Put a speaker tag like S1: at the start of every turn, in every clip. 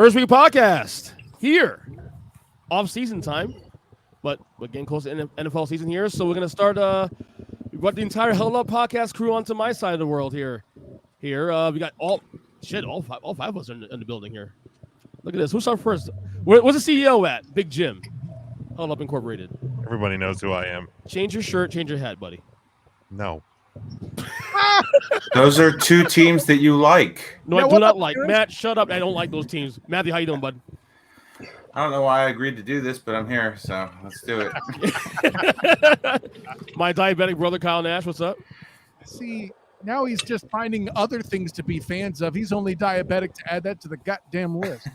S1: Earnestly podcast here, off-season time, but we're getting close to NFL season here, so we're gonna start. We brought the entire Huddle Up podcast crew onto my side of the world here. We got all five of us are in the building here. Look at this. Who's our first? Where's the CEO at? Big Jim, Huddle Up Incorporated.
S2: Everybody knows who I am.
S1: Change your shirt, change your hat, buddy.
S2: No.
S3: Those are two teams that you like.
S1: No, I do not like. Matt, shut up. I don't like those teams. Matthew, how you doing, bud?
S3: I don't know why I agreed to do this, but I'm here, so let's do it.
S1: My diabetic brother, Kyle Nash, what's up?
S4: See, now he's just finding other things to be fans of. He's only diabetic to add that to the goddamn list.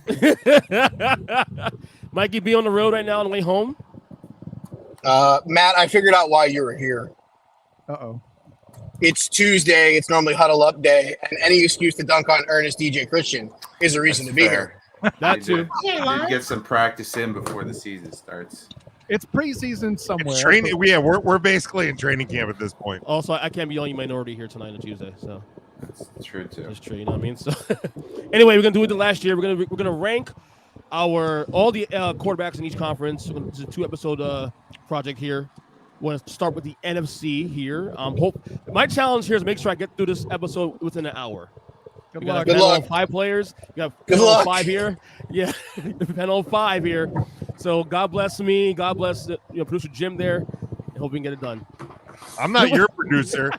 S1: Mikey B on the road right now on the way home.
S5: Matt, I figured out why you were here.
S4: Uh-oh.
S5: It's Tuesday. It's normally Huddle Up day, and any excuse to dunk on Earnest EJ Christian is a reason to be here.
S1: That too.
S3: You need to get some practice in before the season starts.
S4: It's preseason somewhere.
S2: It's training. Yeah, we're basically in training camp at this point.
S1: Also, I can't be the only minority here tonight on Tuesday, so
S3: That's true too.
S1: that's true. You know what I mean? So anyway, we're gonna do it the last year. We're gonna rank all the quarterbacks in each conference. It's a 2-episode project here. We're going to start with the NFC here. My challenge here is make sure I get through this episode within an hour.
S4: Good
S1: We got
S4: luck.
S5: Good luck.
S1: 5 players. We got
S5: Good
S1: panel
S5: luck.
S1: 5 here. Yeah, panel 5 here. So God bless me. God bless producer Jim there. I hope we can get it done.
S2: I'm not your producer.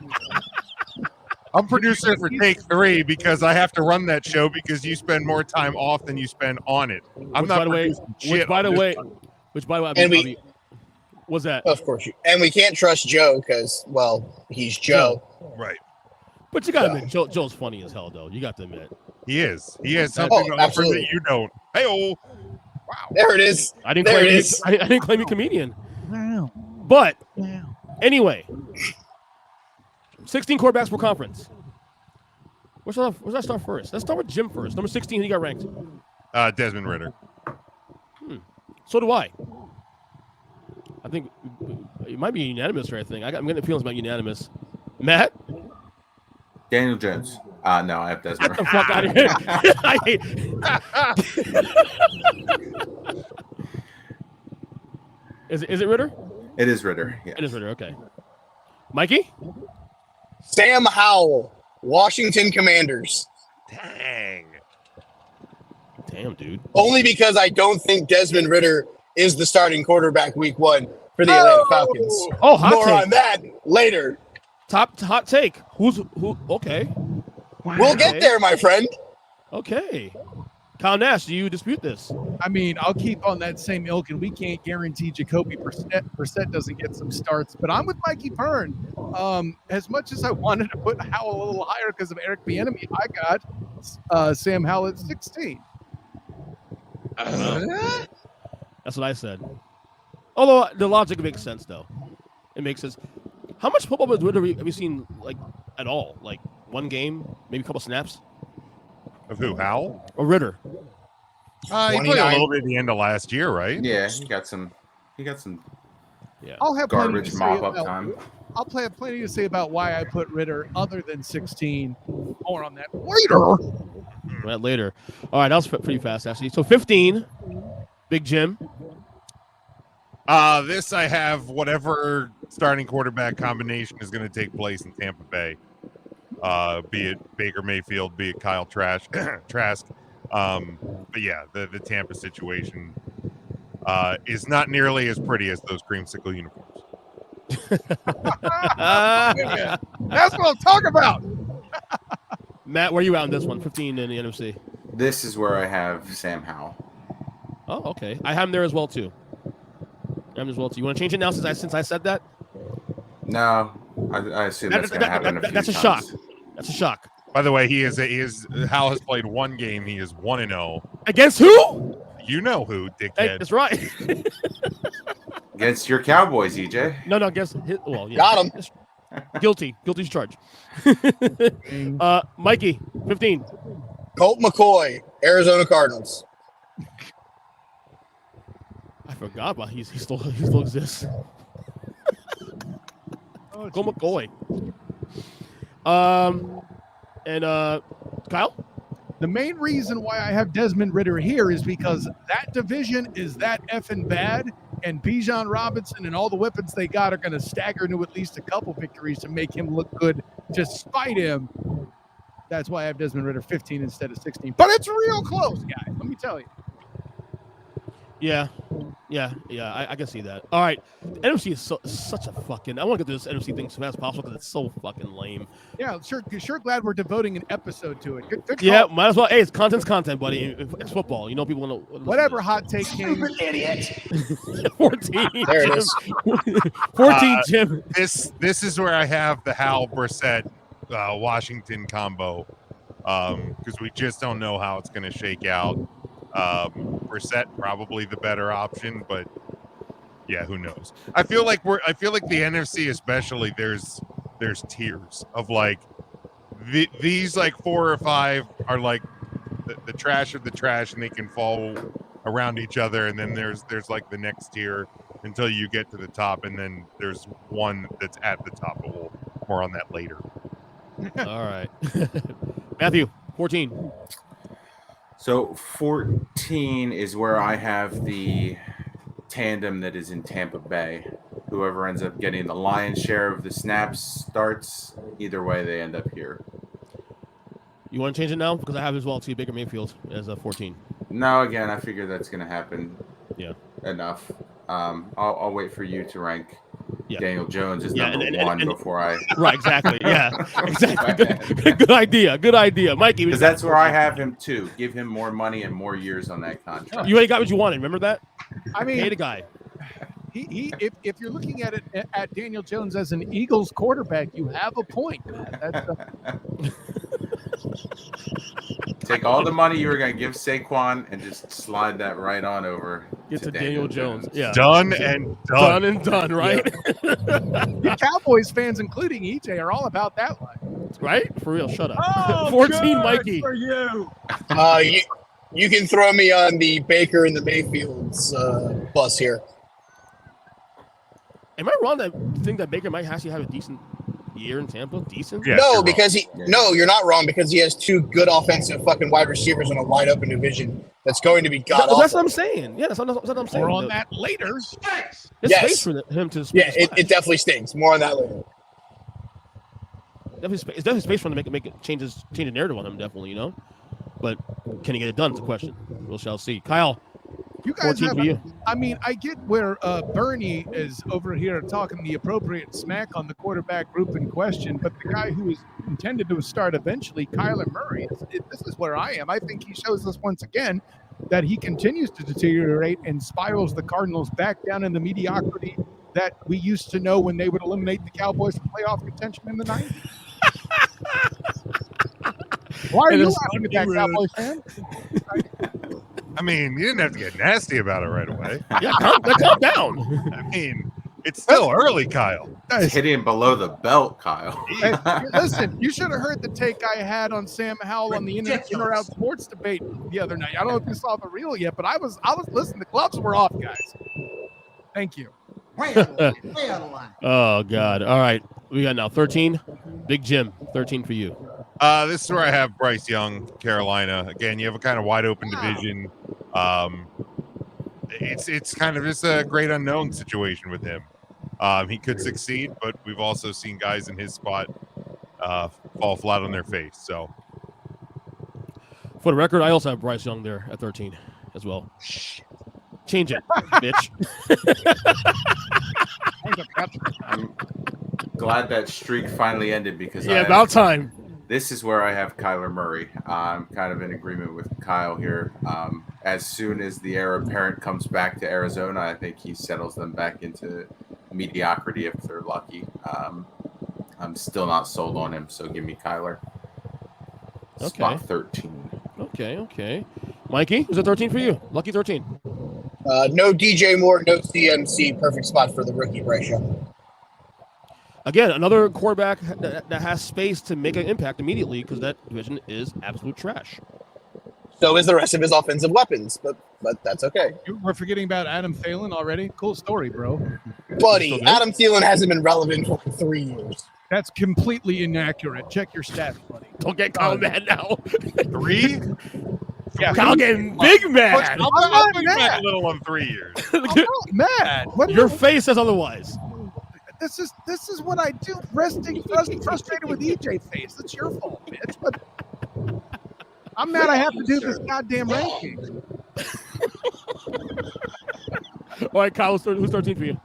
S2: I'm producer for Take 3 because I have to run that show because you spend more time off than you spend on it. I'm not producing shit.
S1: Which by the way, what's that?
S5: Of course, and we can't trust Joe because, well, he's Joe.
S2: Right.
S1: But you got to admit, Joe's funny as hell, though. You got to admit.
S2: He is. He has something to offer
S5: absolutely.
S2: that you don't. Hey-oh.
S5: Wow, there it is.
S1: I didn't
S5: There
S1: claim
S5: it is.
S1: I didn't claim you comedian.
S4: Wow.
S1: But
S4: Wow.
S1: anyway, 16 quarterbacks per conference. Where's that start first? Let's start with Jim first. Number 16, he got ranked.
S2: Desmond Ritter.
S1: So do I. I think it might be unanimous here, I think. I'm getting feelings about unanimous. Matt?
S3: Daniel Jones. No, I have Desmond.
S1: Get the fuck out of here. I hate Is it Ritter?
S3: It is Ritter. Yeah.
S1: It is Ritter, okay. Mikey?
S5: Sam Howell, Washington Commanders.
S2: Dang.
S1: Damn, dude.
S5: Only because I don't think Desmond Ritter is the starting quarterback week 1 for the Atlanta Falcons.
S1: Oh, hot
S5: More
S1: take.
S5: on that later.
S1: Hot take. Who? Okay.
S5: We'll get there, my friend.
S1: Okay. Kyle Nash, do you dispute this?
S4: I mean, I'll keep on that same ilk, and we can't guarantee Jacoby Brissett doesn't get some starts. But I'm with Mikey Pern. As much as I wanted to put Howell a little higher because of Eric Bieniemy, I got Sam Howell at 16.
S1: That's what I said. Although the logic makes sense, though. It makes sense. How much football have we seen, like, at all? Like, one game, maybe a couple snaps?
S2: Of who? Howell?
S1: Or Ritter?
S2: He played a
S5: 29.
S2: little bit at the end of last year, right?
S3: Yeah, he got some
S1: Yeah.
S4: I'll have plenty
S3: garbage
S4: to say
S3: mop up
S4: about-
S3: time.
S4: I'll have plenty to say about why I put Ritter other than 16. More on that later.
S1: Right, later. All right, that was pretty fast, actually. So 15, Big Jim.
S2: This I have whatever starting quarterback combination is going to take place in Tampa Bay. Be it Baker Mayfield, be it Kyle Trask. But yeah, the Tampa situation is not nearly as pretty as those creamsicle uniforms.
S4: That's what I'm talking about.
S1: Matt, where are you at on this one? 15 in the NFC.
S3: This is where I have Sam Howell.
S1: Oh, okay. I have him there as well, too. You want to change it now since I said that?
S3: No, I assume that's going to happen.
S1: That's a shock. That's a shock.
S2: By the way, Hal has played one game. He is 1-0
S1: Against who?
S2: You know who, dickhead.
S1: Hey, that's right.
S3: Against your Cowboys, EJ.
S1: No, against his, well, yeah.
S5: Got him.
S1: Guilty as charged. Mikey, 15.
S5: Colt McCoy, Arizona Cardinals.
S1: I forgot about he still exists. Go McCoy. And Kyle?
S4: The main reason why I have Desmond Ridder here is because that division is that effing bad, and Bijan Robinson and all the weapons they got are going to stagger into at least a couple victories to make him look good despite him. That's why I have Desmond Ridder 15 instead of 16. But it's real close, guys. Let me tell you.
S1: Yeah, I can see that. All right, NFC is such a fucking. I want to get to this NFC thing as fast as possible because it's so fucking lame.
S4: Yeah, sure. Glad we're devoting an episode to it. Good
S1: yeah,
S4: call.
S1: might as well. Hey, it's content's content, buddy. It's football. You know, people want to.
S4: Whatever hot take came.
S5: Idiot.
S1: 14.
S5: There it is.
S1: 14, Jim.
S2: This is where I have the Hal Brissett Washington combo because we just don't know how it's going to shake out. Brissett probably the better option, but yeah, who knows? I feel like the NFC especially there's tiers of like these like 4 or 5 are like the trash of the trash, and they can fall around each other, and then there's like the next tier until you get to the top, and then there's one that's at the top. But we'll more on that later.
S1: All right. Matthew, 14.
S3: So 14 is where I have the tandem that is in Tampa Bay. Whoever ends up getting the lion's share of the snaps starts. Either way, they end up here.
S1: You want to change it now? Because I have as well, too, Baker Mayfield as a 14.
S3: No, again, I figure that's going to happen.
S1: Yeah.
S3: Enough. I'll wait for you to rank Daniel Jones as
S1: Yeah,
S3: number one before I.
S1: Right, exactly. Yeah, exactly. Good idea. Mikey.
S3: Because that's where I have him too. Give him more money and more years on that contract.
S1: You already got what you wanted. Remember that?
S4: I mean,
S1: Pay the guy.
S4: If you're looking at it at Daniel Jones as an Eagles quarterback, you have a point.
S3: Take all the money you were going to give Saquon and just slide that right on over.
S1: Get to Daniel Jones. Yeah.
S2: Done and done,
S1: right?
S4: The Cowboys fans, including EJ, are all about that line.
S1: Right? For real, shut up.
S4: Oh,
S1: 14, Mikey.
S4: for you.
S5: You can throw me on the Baker and the Mayfields bus here.
S1: Am I wrong to think that Baker might actually have a decent year in Tampa? Decent?
S2: Yeah,
S5: No, because you're not wrong, because he has 2 good offensive fucking wide receivers in a wide open division that's going to be god awful.
S1: That's what I'm saying. Yeah, that's what I'm saying.
S4: More on that later.
S1: It's
S5: Yes.
S1: space for him to.
S5: Yeah, it definitely stings. More on that later.
S1: It's definitely space for him to make it change the narrative on him. Definitely, But can he get it done? It's a question. We shall see. Kyle.
S4: You guys
S1: 14 for you.
S4: I mean, I get where Bernie is over here talking the appropriate smack on the quarterback group in question, but the guy who is intended to start eventually, Kyler Murray, this is where I am. I think he shows us once again that he continues to deteriorate and spirals the Cardinals back down in the mediocrity that we used to know when they would eliminate the Cowboys from playoff contention in the 90s. Why are you laughing at that, Cowboys fan?
S2: I mean, you didn't have to get nasty about it right away.
S1: Yeah, calm down.
S2: I mean, it's still early, Kyle.
S3: It's hitting below the belt, Kyle.
S4: Hey, listen, you should have heard the take I had on Sam Howell on the In or Out Sports debate the other night. I don't know if you saw the reel yet, but I was listening. The gloves were off, guys. Thank you.
S6: Way out of line.
S1: Oh, God. All right. We got now 13. Big Jim, 13 for you.
S2: This is where I have Bryce Young, Carolina. Again, you have a kind of wide open division. It's kind of just a great unknown situation with him. He could succeed, but we've also seen guys in his spot fall flat on their face. So,
S1: for the record, I also have Bryce Young there at 13 as well. Change it, bitch.
S3: I'm glad that streak finally ended because
S1: about time.
S3: This is where I have Kyler Murray. I'm kind of in agreement with Kyle here. As soon as the heir apparent comes back to Arizona, I think he settles them back into mediocrity if they're lucky. I'm still not sold on him, so give me Kyler. Spot 13.
S1: Okay. Mikey, was it 13 for you? Lucky 13.
S5: No DJ Moore, no CMC. Perfect spot for the rookie Bryce Young.
S1: Again, another quarterback that has space to make an impact immediately because that division is absolute trash.
S5: So is the rest of his offensive weapons, but that's okay.
S4: We're forgetting about Adam Thielen already. Cool story, bro.
S5: Buddy, Adam Thielen hasn't been relevant for 3 years.
S4: That's completely inaccurate. Check your stats, buddy.
S1: Don't get Kyle mad now.
S2: 3?
S4: Yeah.
S1: Kyle getting big mad.
S2: I'll push
S4: mad.
S2: back a little on 3 years.
S4: I'm not mad. What
S1: Your face says otherwise.
S4: This is what I do. Resting frustrated with EJ face. That's your fault, bitch. But I'm mad I have to do this goddamn ranking.
S1: All right, Kyle, who's 13 for you?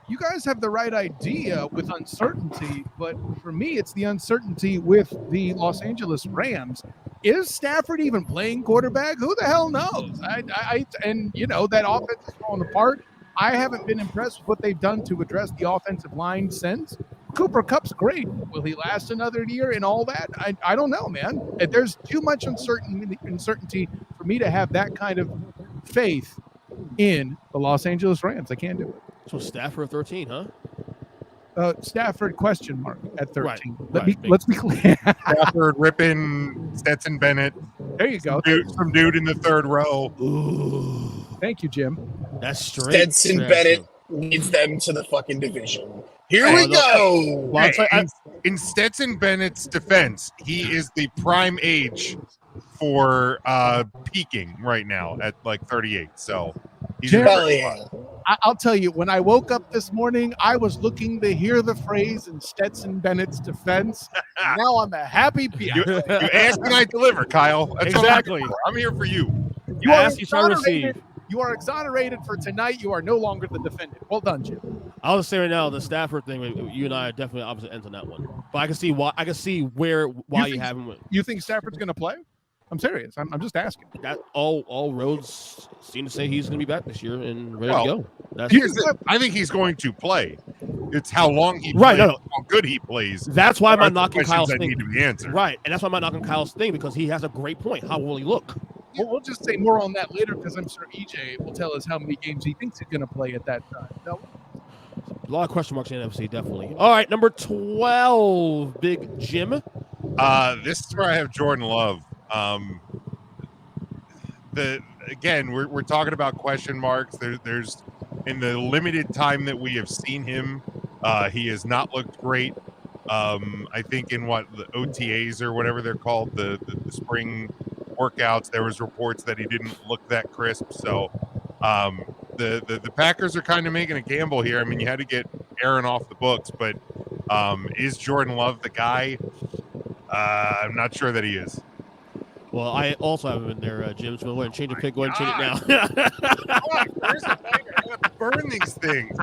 S4: You guys have the right idea with uncertainty, but for me, it's the uncertainty with the Los Angeles Rams. Is Stafford even playing quarterback? Who the hell knows? And you know that offense is falling apart. I haven't been impressed with what they've done to address the offensive line since. Cooper Kupp's great. Will he last another year and all that? I don't know, man. There's too much uncertainty for me to have that kind of faith in the Los Angeles Rams. I can't do it.
S1: So Stafford 13, huh?
S4: Stafford question mark at 13.
S1: Right.
S4: Let's be clear.
S2: Stafford ripping Stetson Bennett.
S4: There you go.
S2: Some dude in the 3rd row.
S1: Ooh,
S4: Thank you, Jim.
S1: that's straight.
S5: Stetson
S1: trash.
S5: Bennett leads them to the fucking division. Here
S1: Hey,
S5: we go.
S1: Well,
S2: In Stetson Bennett's defense, he is the prime age for peaking right now at like 38. So he's
S4: Jim,
S2: in a
S5: Hell
S2: great
S5: yeah.
S2: spot.
S4: I'll tell you, when I woke up this morning, I was looking to hear the phrase in Stetson Bennett's defense. Now I'm a happy
S2: You
S4: piano.
S2: ask and I deliver, Kyle. That's what
S1: Exactly.
S2: I'm here for you.
S1: You ask, you shall receive.
S4: You are exonerated for tonight. You are no longer the defendant. Well done, Jim.
S1: I'll just say right now, the Stafford thing, you and I are definitely opposite ends on that one. But I can see why. I can see why you have him.
S4: You think Stafford's going to play? I'm serious. I'm just asking.
S1: That all roads seem to say he's going to be back this year and ready to go. That's
S2: I think he's going to play. It's how long he
S1: Right,
S2: plays,
S1: no.
S2: how good he plays.
S1: That's why I'm
S2: are
S1: not
S2: the
S1: knocking
S2: questions
S1: Kyle's
S2: that
S1: thing.
S2: need to be answered.
S1: Right, and that's why I'm not knocking Kyle's thing because he has a great point. How will he look?
S4: We'll just say more on that later because I'm sure EJ will tell us how many games he thinks he's going to play at that time. No?
S1: A lot of question marks in the NFC, definitely. All right, number 12, Big Jim.
S2: This is where I have Jordan Love. We're talking about question marks. There's in the limited time that we have seen him, he has not looked great. I think in the OTAs or whatever they're called, the spring workouts, there was reports that he didn't look that crisp. So the Packers are kind of making a gamble here. I mean, you had to get Aaron off the books, but is Jordan Love the guy? I'm not sure that he is.
S1: Well, I also have him in there, Jim. So go ahead and change your pick. Go ahead and change it now.
S2: Burn these things.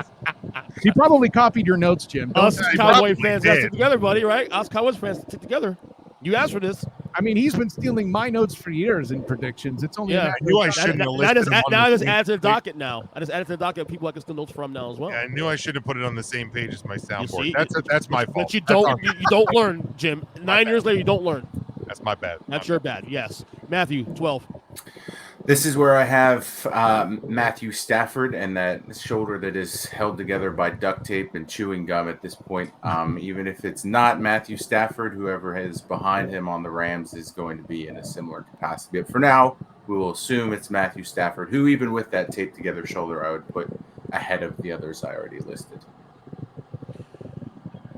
S4: He probably copied your notes, Jim.
S1: Us
S2: He
S1: Cowboy
S2: probably
S1: fans got to
S2: did.
S1: stick together, buddy, right? Us Cowboys fans stick together. You asked for this.
S4: I mean, he's been stealing my notes for years in predictions. It's only
S1: Yeah.
S4: a matter
S2: I knew I
S4: of time.
S2: shouldn't have
S1: Now I
S2: listed
S1: just
S2: him
S1: add,
S2: on
S1: now I
S2: the
S1: just
S2: same
S1: add to the
S2: page.
S1: docket now. I just added to the docket people I can steal notes from now as well.
S2: Yeah, I knew I should have put it on the same page as my soundboard.
S1: see?
S2: That's my fault.
S1: But you
S2: That's
S1: don't
S2: on-
S1: you don't learn, Jim. 9 years later, you don't learn.
S2: That's my bad.
S1: That's your bad. Yes. Matthew, 12.
S3: This is where I have Matthew Stafford and that shoulder that is held together by duct tape and chewing gum at this point. Even if it's not Matthew Stafford, whoever is behind him on the Rams is going to be in a similar capacity. But for now, we will assume it's Matthew Stafford, who even with that taped together shoulder, I would put ahead of the others I already listed.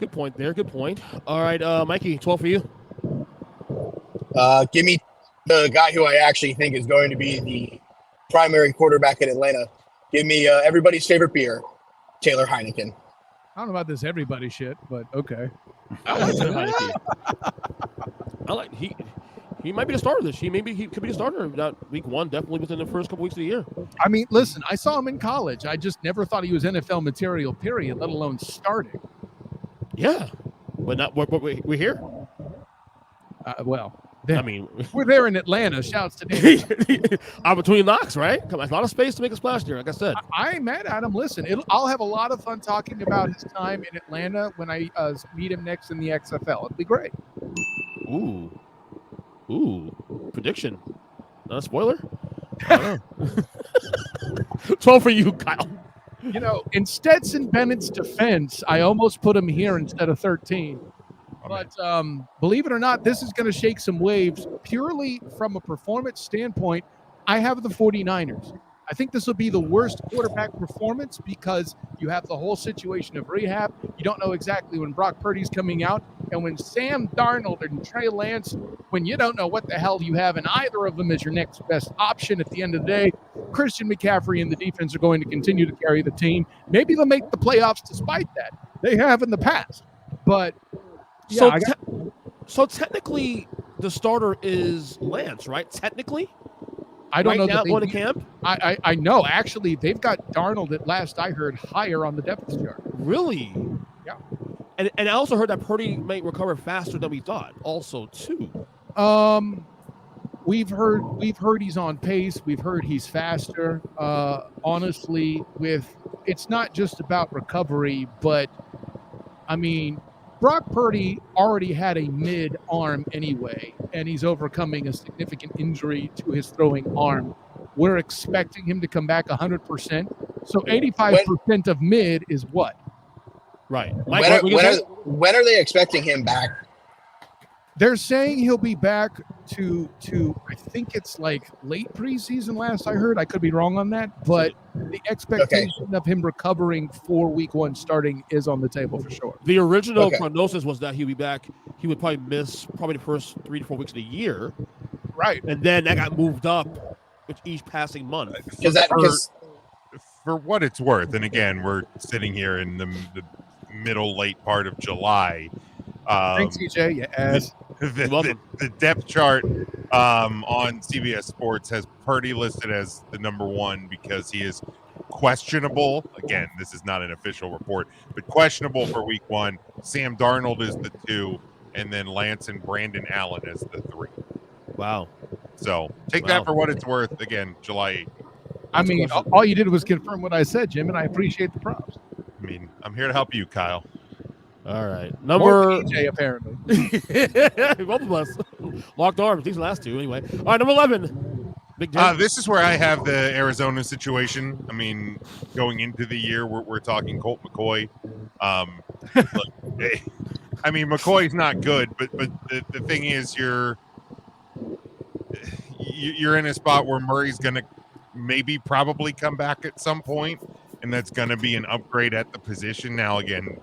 S1: Good point there. Good point. All right, Mikey, 12 for you.
S5: Give me the guy who I actually think is going to be the primary quarterback in Atlanta. Give me everybody's favorite beer, Taylor Heineken.
S4: I don't know about this everybody shit, but okay.
S1: I like Taylor Heineke. He might be the starter this year. He could be the starter not week one, definitely within the first couple weeks of the year.
S4: I mean, listen, I saw him in college. I just never thought he was NFL material, period, let alone starting.
S1: Yeah. But not we're here.
S4: Well,
S1: I mean,
S4: we're there in Atlanta. Shouts to Dave.
S1: opportunity knocks, right? Come on, a lot of space to make a splash there. Like I said,
S4: I ain't mad at him. Listen, I'll have a lot of fun talking about his time in Atlanta when I meet him next in the XFL. It'll be great.
S1: Ooh, prediction. Not a spoiler. I don't know. 12 for you, Kyle.
S4: You know, in Stetson Bennett's defense, I almost put him here instead of 13. But believe it or not, this is going to shake some waves purely from a performance standpoint. I have the 49ers. I think this will be the worst quarterback performance because you have the whole situation of rehab. You don't know exactly when Brock Purdy's coming out. And when Sam Darnold and Trey Lance, when you don't know what the hell you have, and either of them is your next best option at the end of the day, Christian McCaffrey and the defense are going to continue to carry the team. Maybe they'll make the playoffs despite that. They have in the past. But yeah,
S1: so technically the starter is Lance, right? Technically?
S4: I don't know
S1: now
S4: that
S1: going to camp?
S4: I know. Actually, they've got Darnold at last I heard higher on the depth chart.
S1: Really?
S4: Yeah.
S1: And I also heard that Purdy might recover faster than we thought. Also, too.
S4: We've heard he's on pace. We've heard he's faster. Honestly, it's not just about recovery, but I mean, Brock Purdy already had a mid-arm anyway, and he's overcoming a significant injury to his throwing arm. We're expecting him to come back 100%. So 85% of mid is what?
S1: Right.
S5: When are they expecting him back?
S4: They're saying he'll be back to I think it's like late preseason last I heard. I could be wrong on that, but the expectation of him recovering for week 1 starting is on the table for sure.
S1: The original prognosis was that he'd be back. He would probably miss the first 3 to 4 weeks of the year.
S4: Right.
S1: And then that got moved up with each passing month.
S2: For what it's worth, and again, we're sitting here in the late part of July.
S4: Thanks, EJ. Yes.
S2: The depth chart on CBS Sports has Purdy listed as the number 1 because he is questionable. Again, this is not an official report, but questionable for week 1. Sam Darnold is the 2, and then Lance and Brandon Allen is the 3.
S1: Wow.
S2: So take that for what it's worth. Again, July 8th.
S4: I mean, all you did was confirm what I said, Jim, and I appreciate the props.
S2: I mean, I'm here to help you, Kyle.
S1: All right.
S4: More EJ, apparently.
S1: Both of us. Locked arms. These last 2, anyway. All right, number 11. Big Jim.
S2: This is where I have the Arizona situation. I mean, going into the year, we're talking Colt McCoy. Look, I mean, McCoy's not good, but the thing is, you're in a spot where Murray's going to probably come back at some point, and that's going to be an upgrade at the position. Now, again,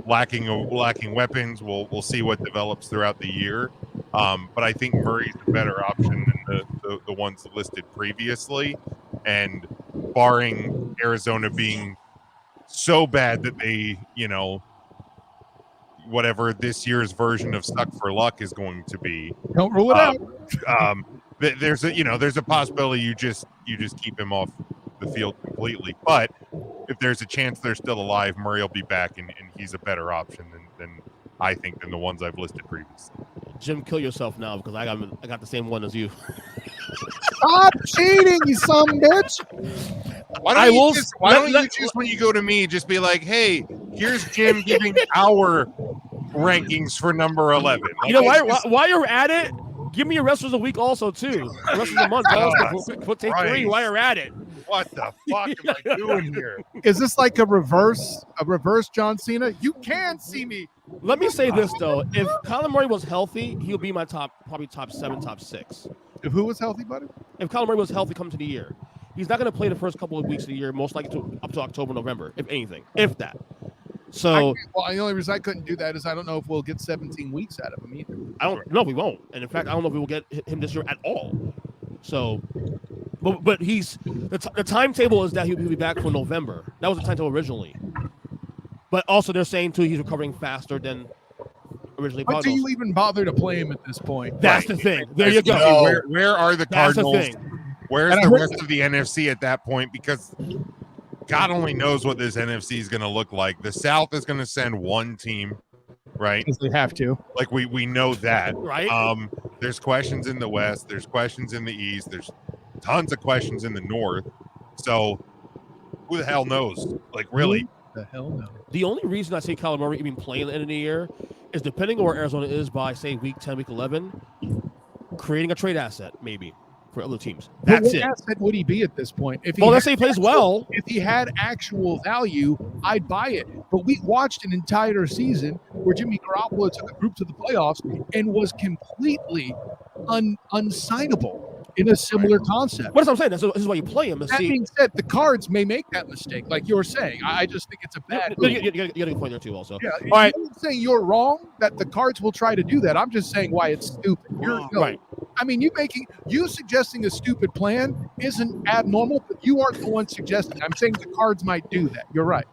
S2: lacking weapons, we'll see what develops throughout the year. But I think Murray's a better option than the ones listed previously, and barring Arizona being so bad that they, whatever this year's version of Stuck for Luck is going to be,
S4: don't rule it out.
S2: There's a possibility you just keep him off the field completely. But if there's a chance they're still alive, Murray will be back, and he's a better option than I think than the ones I've listed previously.
S1: Jim, kill yourself now because I got the same one as you.
S4: Stop cheating, you son of a bitch!
S2: Why don't you just when you go to me, just be like, "Hey, here's Jim giving our rankings for number 11."
S1: You know, while you're at it, give me your rest of the week also too. The rest of the month also. We'll take 3 while you're at it.
S2: What the fuck am I doing here?
S4: Is this like a reverse John Cena? You can see me.
S1: Let me say this though: if Kyler Murray was healthy, he'll be my probably top 7, top 6.
S4: If who was healthy, buddy?
S1: If Kyler Murray was healthy coming to the year, he's not going to play the first couple of weeks of the year, most likely up to October, November, if anything, if that. So,
S4: the only reason I couldn't do that is I don't know if we'll get 17 weeks out of him either.
S1: I don't know. We won't, and in fact, I don't know if we will get him this year at all. So, but he's the timetable is that he'll be back for November. That was the timetable originally. But also, they're saying too he's recovering faster than originally.
S4: But do you even bother to play him at this point?
S1: That's the thing. There you go.
S2: Where are the Cardinals? Where's the rest of the NFC at that point? Because God only knows what this NFC is going to look like. The South is going to send one team, right?
S4: Because they have to.
S2: Like we know that,
S1: right?
S2: There's questions in the West. There's questions in the East. There's tons of questions in the North. So who the hell knows? Like really?
S4: The hell no.
S1: The only reason I say Kyler Murray even playing at the end of the year is depending on where Arizona is by say week 10, week 11, creating a trade asset maybe for other teams. That's it.
S4: What asset would he be at this point?
S1: Let's say he plays well.
S4: If he had actual value, I'd buy it. But we watched an entire season where Jimmy Garoppolo took a group to the playoffs and was completely unsignable. in a similar concept.
S1: What I'm saying, this is why you play him.
S4: That being said, the Cards may make that mistake, like you're saying. I just think it's a bad move.
S1: You got a good point there too, also.
S4: Yeah,
S1: all right.
S4: I'm not saying you're wrong that the Cards will try to do that. I'm just saying why it's stupid.
S1: Right.
S4: I mean, you suggesting a stupid plan isn't abnormal, but you aren't the one suggesting. I'm saying the Cards might do that. You're right.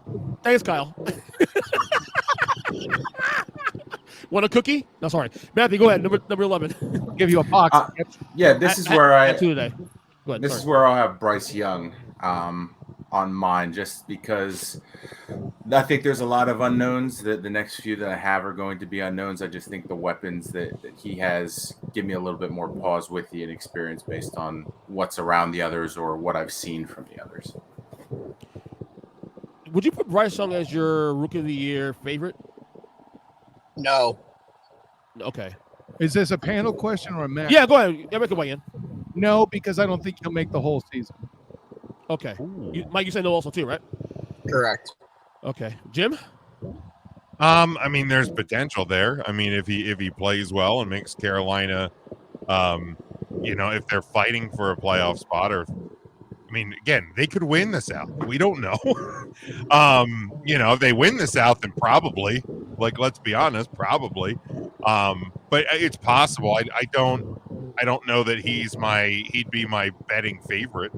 S1: Thanks, Kyle. Want a cookie? No, sorry. Matthew, go ahead. Number 11.
S4: I'll give you a box.
S3: Yeah, this is where I
S1: two today. Go ahead.
S3: This is where I'll have Bryce Young on mine, just because I think there's a lot of unknowns. The next few that I have are going to be unknowns. I just think the weapons that he has give me a little bit more pause with the inexperience based on what's around the others or what I've seen from the others.
S1: Would you put Bryce Young as your Rookie of the Year favorite?
S5: No.
S1: Okay.
S4: Is this a panel question or a match?
S1: Yeah, go ahead. Everybody can weigh in.
S4: No, because I don't think he'll make the whole season.
S1: Okay. Mike, you say no also too, right?
S5: Correct.
S1: Okay. Jim?
S2: I mean, there's potential there. I mean, if he plays well and makes Carolina, if they're fighting for a playoff spot, or I mean, again, they could win the South. We don't know. If they win the South, then probably. Like, let's be honest, probably. But it's possible. I don't know that he'd be my betting favorite.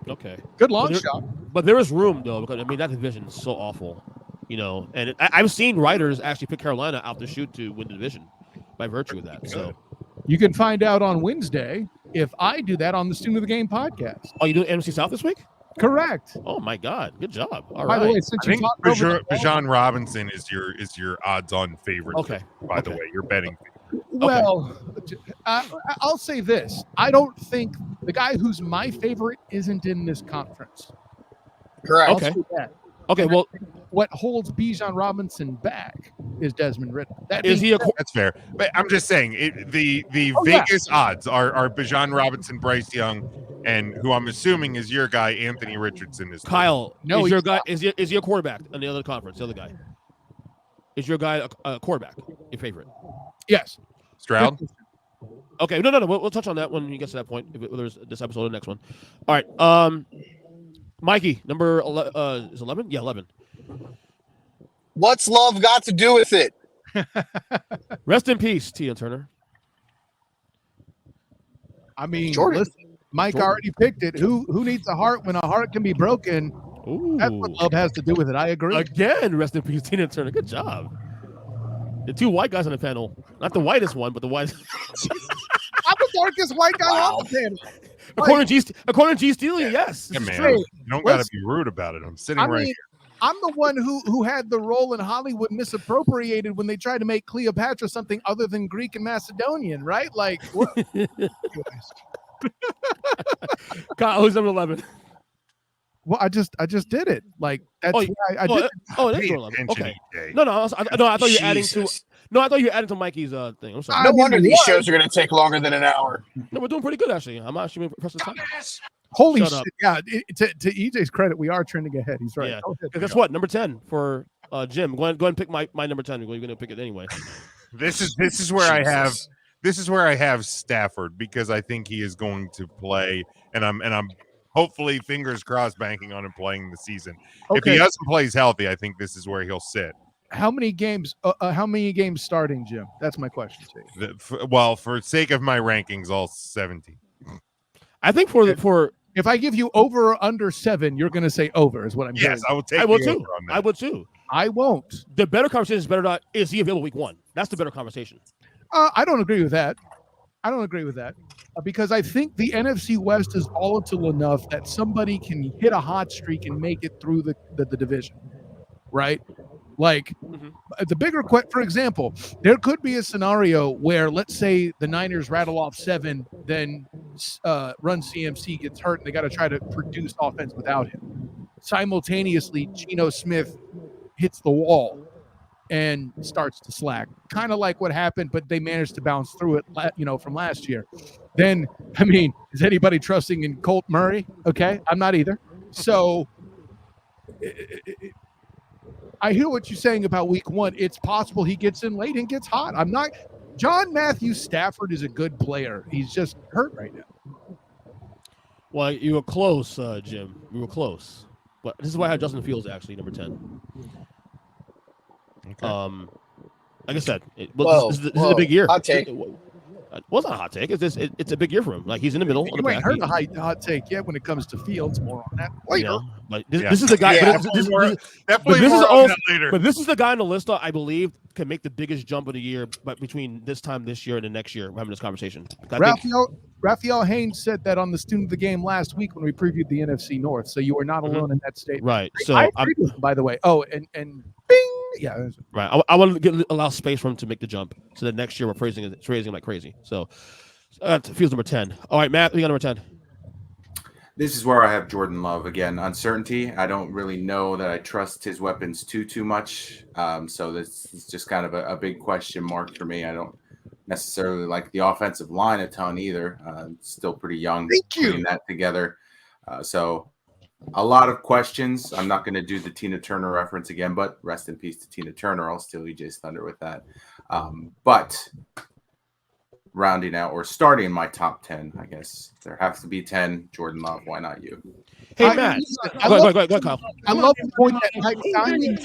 S1: Okay.
S4: Good long shot.
S1: But there is room though, because I mean that division is so awful, and I've seen writers actually pick Carolina out to shoot to win the division by virtue of that. So
S4: you can find out on Wednesday if I do that on the Student of the Game podcast.
S1: Oh, you do NFC South this week?
S4: Correct.
S1: Oh my God, good job. All
S4: By
S1: right.
S4: the way, since
S2: I think Bijan Robinson is your odds-on favorite.
S1: Okay.
S2: By the way, you're betting.
S4: Well, I'll say this. I don't think the guy who's my favorite isn't in this conference.
S5: Correct.
S1: Okay. Okay. Well,
S4: what holds Bijan Robinson back is Desmond Ritter.
S2: That's fair. But I'm just saying the Vegas odds are Bijan Robinson, Bryce Young, and who I'm assuming is your guy, Anthony Richardson. Is
S1: Kyle. No, is your guy is he a quarterback in the other conference? The other guy is your guy a quarterback? Your favorite?
S4: Yes.
S2: Stroud.
S1: Okay. No. We'll touch on that when you get to that point. Whether it's this episode or the next one. All right. Mikey, number 11. Is 11? Yeah, 11.
S5: What's love got to do with it?
S1: Rest in peace, Tia Turner.
S4: I mean,
S5: Jordan.
S4: listen, Mike already picked it. Who needs a heart when a heart can be broken?
S1: Ooh.
S4: That's what love has to do with it. I agree.
S1: Again, rest in peace, Tina Turner. Good job. The two white guys on the panel. Not the whitest one, but the whitest.
S4: I'm the darkest white guy on the panel.
S1: According to G Steely, yes.
S2: Yeah, man.
S4: true.
S2: You don't got to be rude about it. I'm sitting right here.
S4: I'm the one who had the role in Hollywood misappropriated when they tried to make Cleopatra something other than Greek and Macedonian, right? Like, what?
S1: Kyle, who's number 11?
S4: Well, I just did it. Like that's why I did.
S1: That's
S2: Pay
S1: number 11.
S2: attention,
S1: Okay.
S2: EJ.
S1: No. I thought you were adding to.
S5: Jesus.
S1: No, I thought you were adding to Mikey's thing. I'm sorry.
S5: No wonder these shows are going to take longer than an hour.
S1: No, we're doing pretty good actually. I'm actually impressed with the time.
S4: Holy
S1: Shut
S4: shit!
S1: up.
S4: Yeah, to EJ's credit, we are trending ahead. He's right.
S1: Yeah.
S4: Go ahead.
S1: Guess what? Number 10 for Jim. Go ahead and pick my number 10. You're going to pick it anyway.
S2: This is where I have Stafford, because I think he is going to play, and I'm hopefully fingers crossed banking on him playing the season. If he doesn't plays healthy, I think this is where he'll sit.
S4: How many games? How many games starting, Jim? That's my question to you.
S2: For sake of my rankings, all 17.
S1: I think for
S4: if I give you over or under 7, you're going to say over. Is what I'm saying.
S2: Yes, I will take.
S1: I will
S2: the
S1: too.
S2: over on that.
S1: I would too.
S4: I won't.
S1: The better conversation is better not is he available week 1? That's the better conversation.
S4: I don't agree with that. Because I think the NFC West is volatile enough that somebody can hit a hot streak and make it through the division, right? Like the bigger for example, there could be a scenario where, let's say, the Niners rattle off 7, then Run CMC gets hurt and they got to try to produce offense without him. Simultaneously, Geno Smith hits the wall and starts to slack, kind of like what happened, but they managed to bounce through it, from last year. Then, I mean, is anybody trusting in Colt Murray? Okay, I'm not either. So I hear what you're saying about week 1. It's possible he gets in late and gets hot. John Matthew Stafford is a good player. He's just hurt right now.
S1: Well, you were close, Jim. You were close. But this is why I had Justin Fields actually number 10.
S2: Okay.
S1: Like I said, this is a big year.
S5: Hot take.
S1: Well, it's not a hot take. It's a big year for him. Like he's in the middle.
S4: You ain't heard a hot take yet when it comes to Fields. More on that later.
S1: But this is the guy.
S5: Yeah,
S2: Definitely more on that later.
S1: But this is the guy on the list that I believe can make the biggest jump of the year. But between this year and the next year, we're having this conversation.
S4: Raphael Haynes said that on the Student of the Game last week when we previewed the NFC North. So you are not alone in that statement.
S1: Right. So
S4: I agree with him, by the way. Oh, and bing. Yeah.
S1: Right. I want to allow space for him to make the jump. So that next year we're praising him like crazy. So Fields number 10. All right, Matt, we got number 10.
S3: This is where I have Jordan Love again. Uncertainty. I don't really know that I trust his weapons too much. So this is just kind of a big question mark for me. I don't necessarily like the offensive line a ton either. Still pretty young. Putting that together. So a lot of questions. I'm not going to do the Tina Turner reference again, but rest in peace to Tina Turner. I'll steal EJ's thunder with that. But rounding out or starting my top 10, I guess there has to be 10. Jordan Love. Why not you?
S1: Hey, Matt. Go ahead, Kyle.
S4: I love the point that Mike made.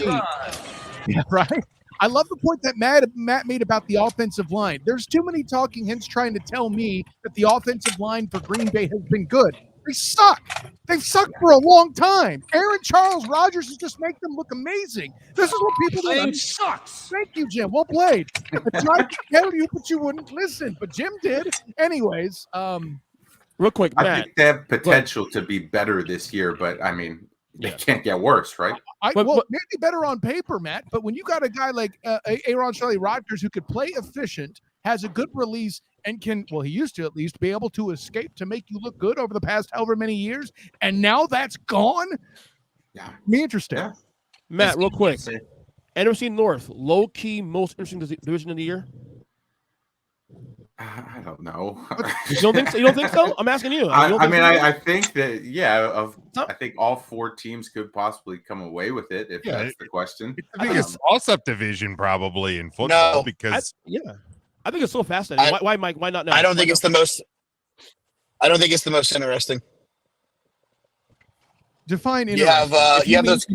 S4: Yeah, right. I love the point that Matt made about the offensive line. There's too many talking heads trying to tell me that the offensive line for Green Bay has been good. They suck. They've sucked for a long time. Aaron Charles Rodgers has just make them look amazing. This is what people do.
S6: Sucks.
S4: Thank you, Jim. Well played. I tried to tell you, but you wouldn't listen. But Jim did. Anyways,
S1: real quick, Matt.
S3: I think they have potential to be better this year, but I mean, they can't get worse, right?
S4: Maybe better on paper, Matt. But when you got a guy like Aaron Charlie Rodgers who could play efficient, has a good release, and he used to at least be able to escape to make you look good over the past however many years, and now that's gone.
S3: Yeah,
S4: me interested.
S3: Yeah.
S1: Matt, real quick, NFC North, low key, most interesting division of the year.
S3: I don't know.
S1: You don't think so? You don't think so? I'm asking you.
S3: I think that I think all 4 teams could possibly come away with it if that's the question.
S2: I think it's toss-up division probably in football because
S1: I think it's so fascinating. Why, Mike? Why not now?
S5: I don't think it's the most. I don't think it's the most interesting.
S4: Define
S5: you have those.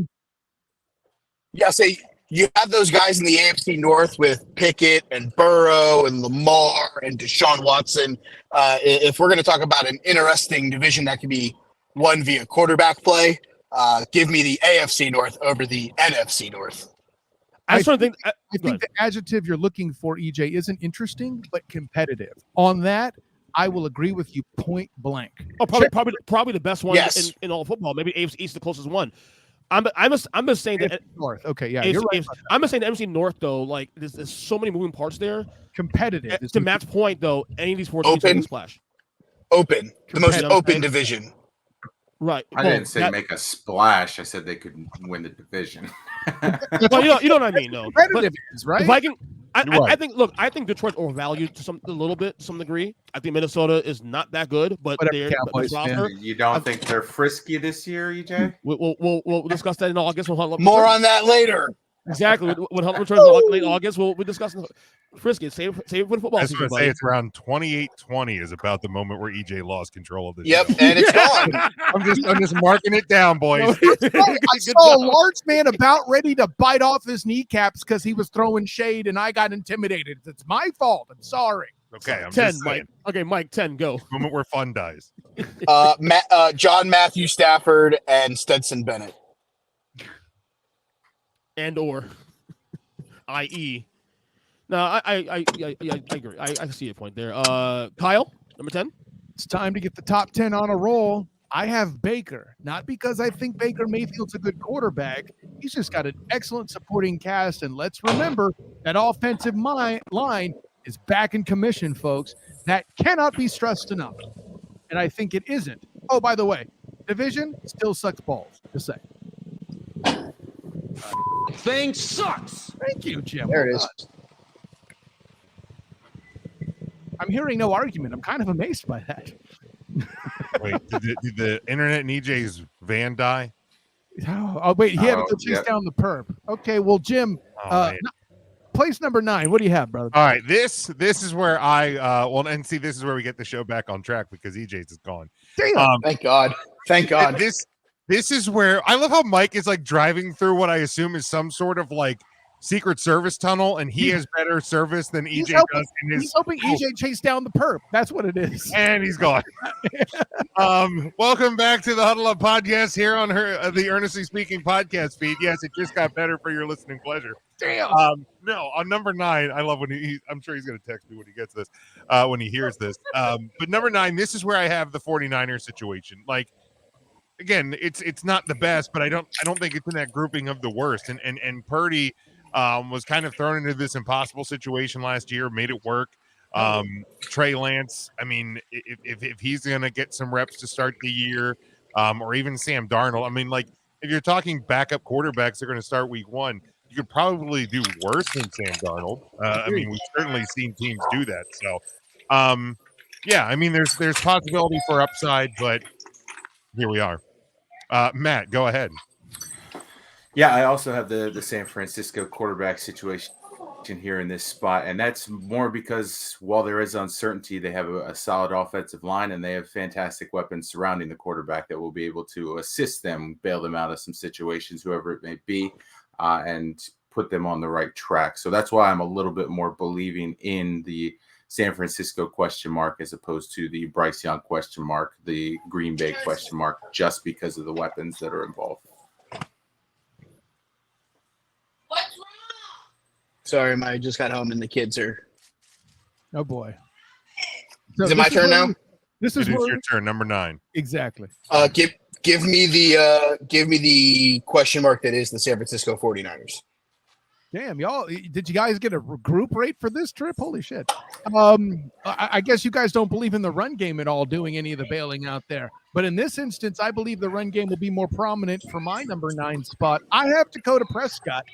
S5: Yeah, say you have those guys in the AFC North with Pickett and Burrow and Lamar and Deshaun Watson. If we're going to talk about an interesting division that could be won via quarterback play, give me the AFC North over the NFC North.
S4: I think the adjective you're looking for, EJ, isn't interesting, but competitive. On that, I will agree with you point blank.
S1: Oh, probably the best one in all football. Maybe AFC East the closest one. I'm just saying that
S4: North. Okay, yeah,
S1: AFC,
S4: you're right.
S1: I'm just saying the NFC North though. Like there's so many moving parts there.
S4: Competitive.
S1: To Matt's point though, any of these 4 teams can splash.
S5: Open. The most open division.
S1: Right.
S3: I didn't say make a splash. I said they could win the division.
S1: Well, you know what I mean, though.
S4: Competitive is right.
S1: If I can, I think. Look, I think Detroit's overvalued to a little bit, to some degree. I think Minnesota is not that good, but they're roster.
S3: You don't think they're frisky this year, EJ?
S1: We'll discuss that in August.
S5: More on that later.
S1: Exactly. When Huddle returns in late August, we'll discuss frisky. Save it for the football
S2: season. I was going to say it's around 28-20 is about the moment where EJ lost control of this.
S5: Yep, and it's gone.
S2: I'm just marking it down, boys.
S4: I saw a large man about ready to bite off his kneecaps because he was throwing shade, and I got intimidated. It's my fault. I'm sorry.
S2: Okay, I'm
S1: 10,
S2: just
S1: Mike. Okay, Mike, 10, go.
S2: Moment where fun dies.
S5: John Matthew Stafford and Stetson Bennett.
S1: And/or, i.e. No, I agree. I see your point there. Kyle, number 10.
S4: It's time to get the top 10 on a roll. I have Baker, not because I think Baker Mayfield's a good quarterback. He's just got an excellent supporting cast. And let's remember that offensive line is back in commission, folks. That cannot be stressed enough. And I think it isn't. Oh, by the way, division still sucks balls. Just say.
S6: Thing sucks.
S4: Thank you, Jim.
S5: There it is.
S4: I'm hearing no argument. I'm kind of amazed by that.
S2: Wait, did the internet and EJ's van die?
S4: Oh wait, he had to go chase down the perp. Okay, well, Jim, place number 9. What do you have, brother?
S2: All right, this is where I this is where we get the show back on track because EJ's is gone.
S4: Damn.
S5: Thank God. Thank God.
S2: This is where I love how Mike is like driving through what I assume is some sort of like Secret Service tunnel, and he has better service than EJ does in his.
S4: He's hoping EJ chased down the perp. That's what it is.
S2: And he's gone. Welcome back to the Huddle Up podcast here on the Earnestly Speaking podcast feed. Yes, it just got better for your listening pleasure.
S4: Damn.
S2: No, on number 9, I love when I'm sure he's going to text me when he gets this, when he hears this. But number 9, this is where I have the 49ers situation. Like, again, it's not the best, but I don't think it's in that grouping of the worst. And Purdy was kind of thrown into this impossible situation last year, made it work. Trey Lance, I mean, if he's going to get some reps to start the year, or even Sam Darnold, I mean, like, if you're talking backup quarterbacks that are going to start week 1, you could probably do worse than Sam Darnold. I mean, we've certainly seen teams do that. So, yeah, I mean, there's possibility for upside, but here we are. Matt, go ahead.
S3: Yeah, I also have the San Francisco quarterback situation here in this spot, and that's more because while there is uncertainty, they have a solid offensive line and they have fantastic weapons surrounding the quarterback that will be able to assist them, bail them out of some situations, whoever it may be, and put them on the right track. So that's why I'm a little bit more believing in the San Francisco question mark as opposed to the Bryce Young question mark, the Green Bay question mark, just because of the weapons that are involved.
S5: Sorry, I just got home and the kids are.
S4: Oh boy.
S5: Is it my turn now?
S4: This
S2: It
S4: is
S2: is your turn, number 9.
S4: exactly.
S5: Give me the question mark that is the San Francisco 49ers.
S4: Damn, y'all! Did you guys get a group rate for this trip? Holy shit! I guess you guys don't believe in the run game at all, doing any of the bailing out there. But in this instance, I believe the run game will be more prominent for my number 9 spot. I have Dakota Prescott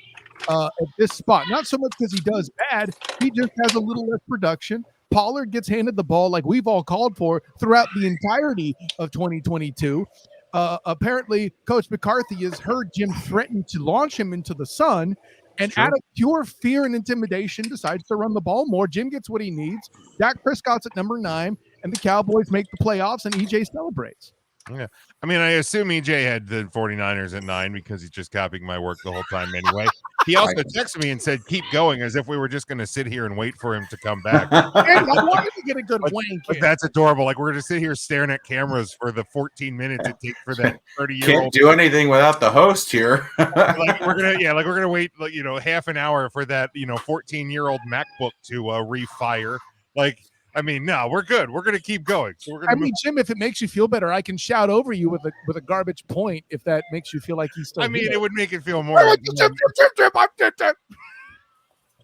S4: at this spot. Not so much because he does bad; he just has a little less production. Pollard gets handed the ball like we've all called for throughout the entirety of 2022. Apparently, Coach McCarthy has heard Jim threaten to launch him into the sun. And out of pure fear and intimidation, decides to run the ball more. Jim gets what he needs. Dak Prescott's at number 9, and the Cowboys make the playoffs, and EJ celebrates.
S2: Yeah. I mean, I assume EJ had the 49ers at 9 because he's just copying my work the whole time anyway. He also texted me and said, keep going, as if we were just going to sit here and wait for him to come back.
S4: And I wanted to get a good wank.
S2: But that's adorable. Like, we're going to sit here staring at cameras for the 14 minutes it takes for that 30-year-old.
S3: Can't do anything without the host here.
S2: Like, we're gonna wait, like, half an hour for that 14-year-old MacBook to refire. Like, I mean, no, we're good. We're gonna keep going. So
S4: Jim, if it makes you feel better, I can shout over you with a garbage point if that makes you feel like he's still.
S2: I mean,
S4: here.
S2: it would make it feel more.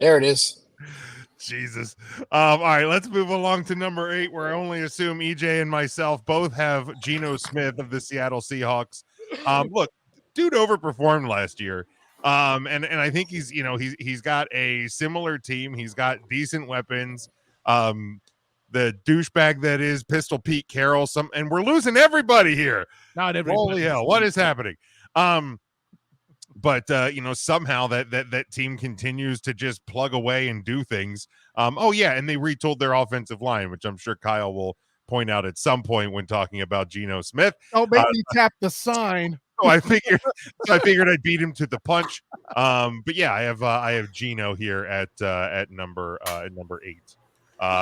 S5: There it is.
S2: Jesus. All right, let's move along to number 8, where I only assume EJ and myself both have Geno Smith of the Seattle Seahawks. Look, dude overperformed last year. And I think he's got a similar team. He's got decent weapons. The douchebag that is Pistol Pete Carroll. And we're losing everybody here.
S4: Not everybody.
S2: Holy hell, what is happening? But somehow that team continues to just plug away and do things. And they retooled their offensive line, which I'm sure Kyle will point out at some point when talking about Geno Smith.
S4: Oh, maybe he tapped the sign.
S2: I figured I'd beat him to the punch. But yeah, I have Geno here at number 8.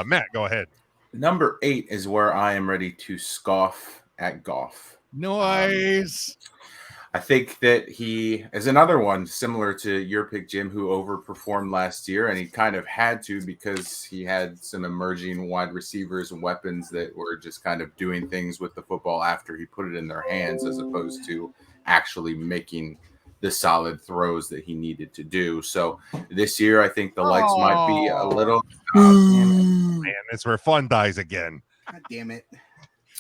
S2: Matt, go ahead.
S3: Number 8 is where I am ready to scoff at Goff.
S4: Nice.
S3: I think that he is another one similar to your pick, Jim, who overperformed last year, and he kind of had to because he had some emerging wide receivers and weapons that were just kind of doing things with the football after he put it in their hands, as opposed to actually making the solid throws that he needed to do. So this year, I think the lights might be a little.
S2: Man, it's where fun dies again.
S7: God damn it.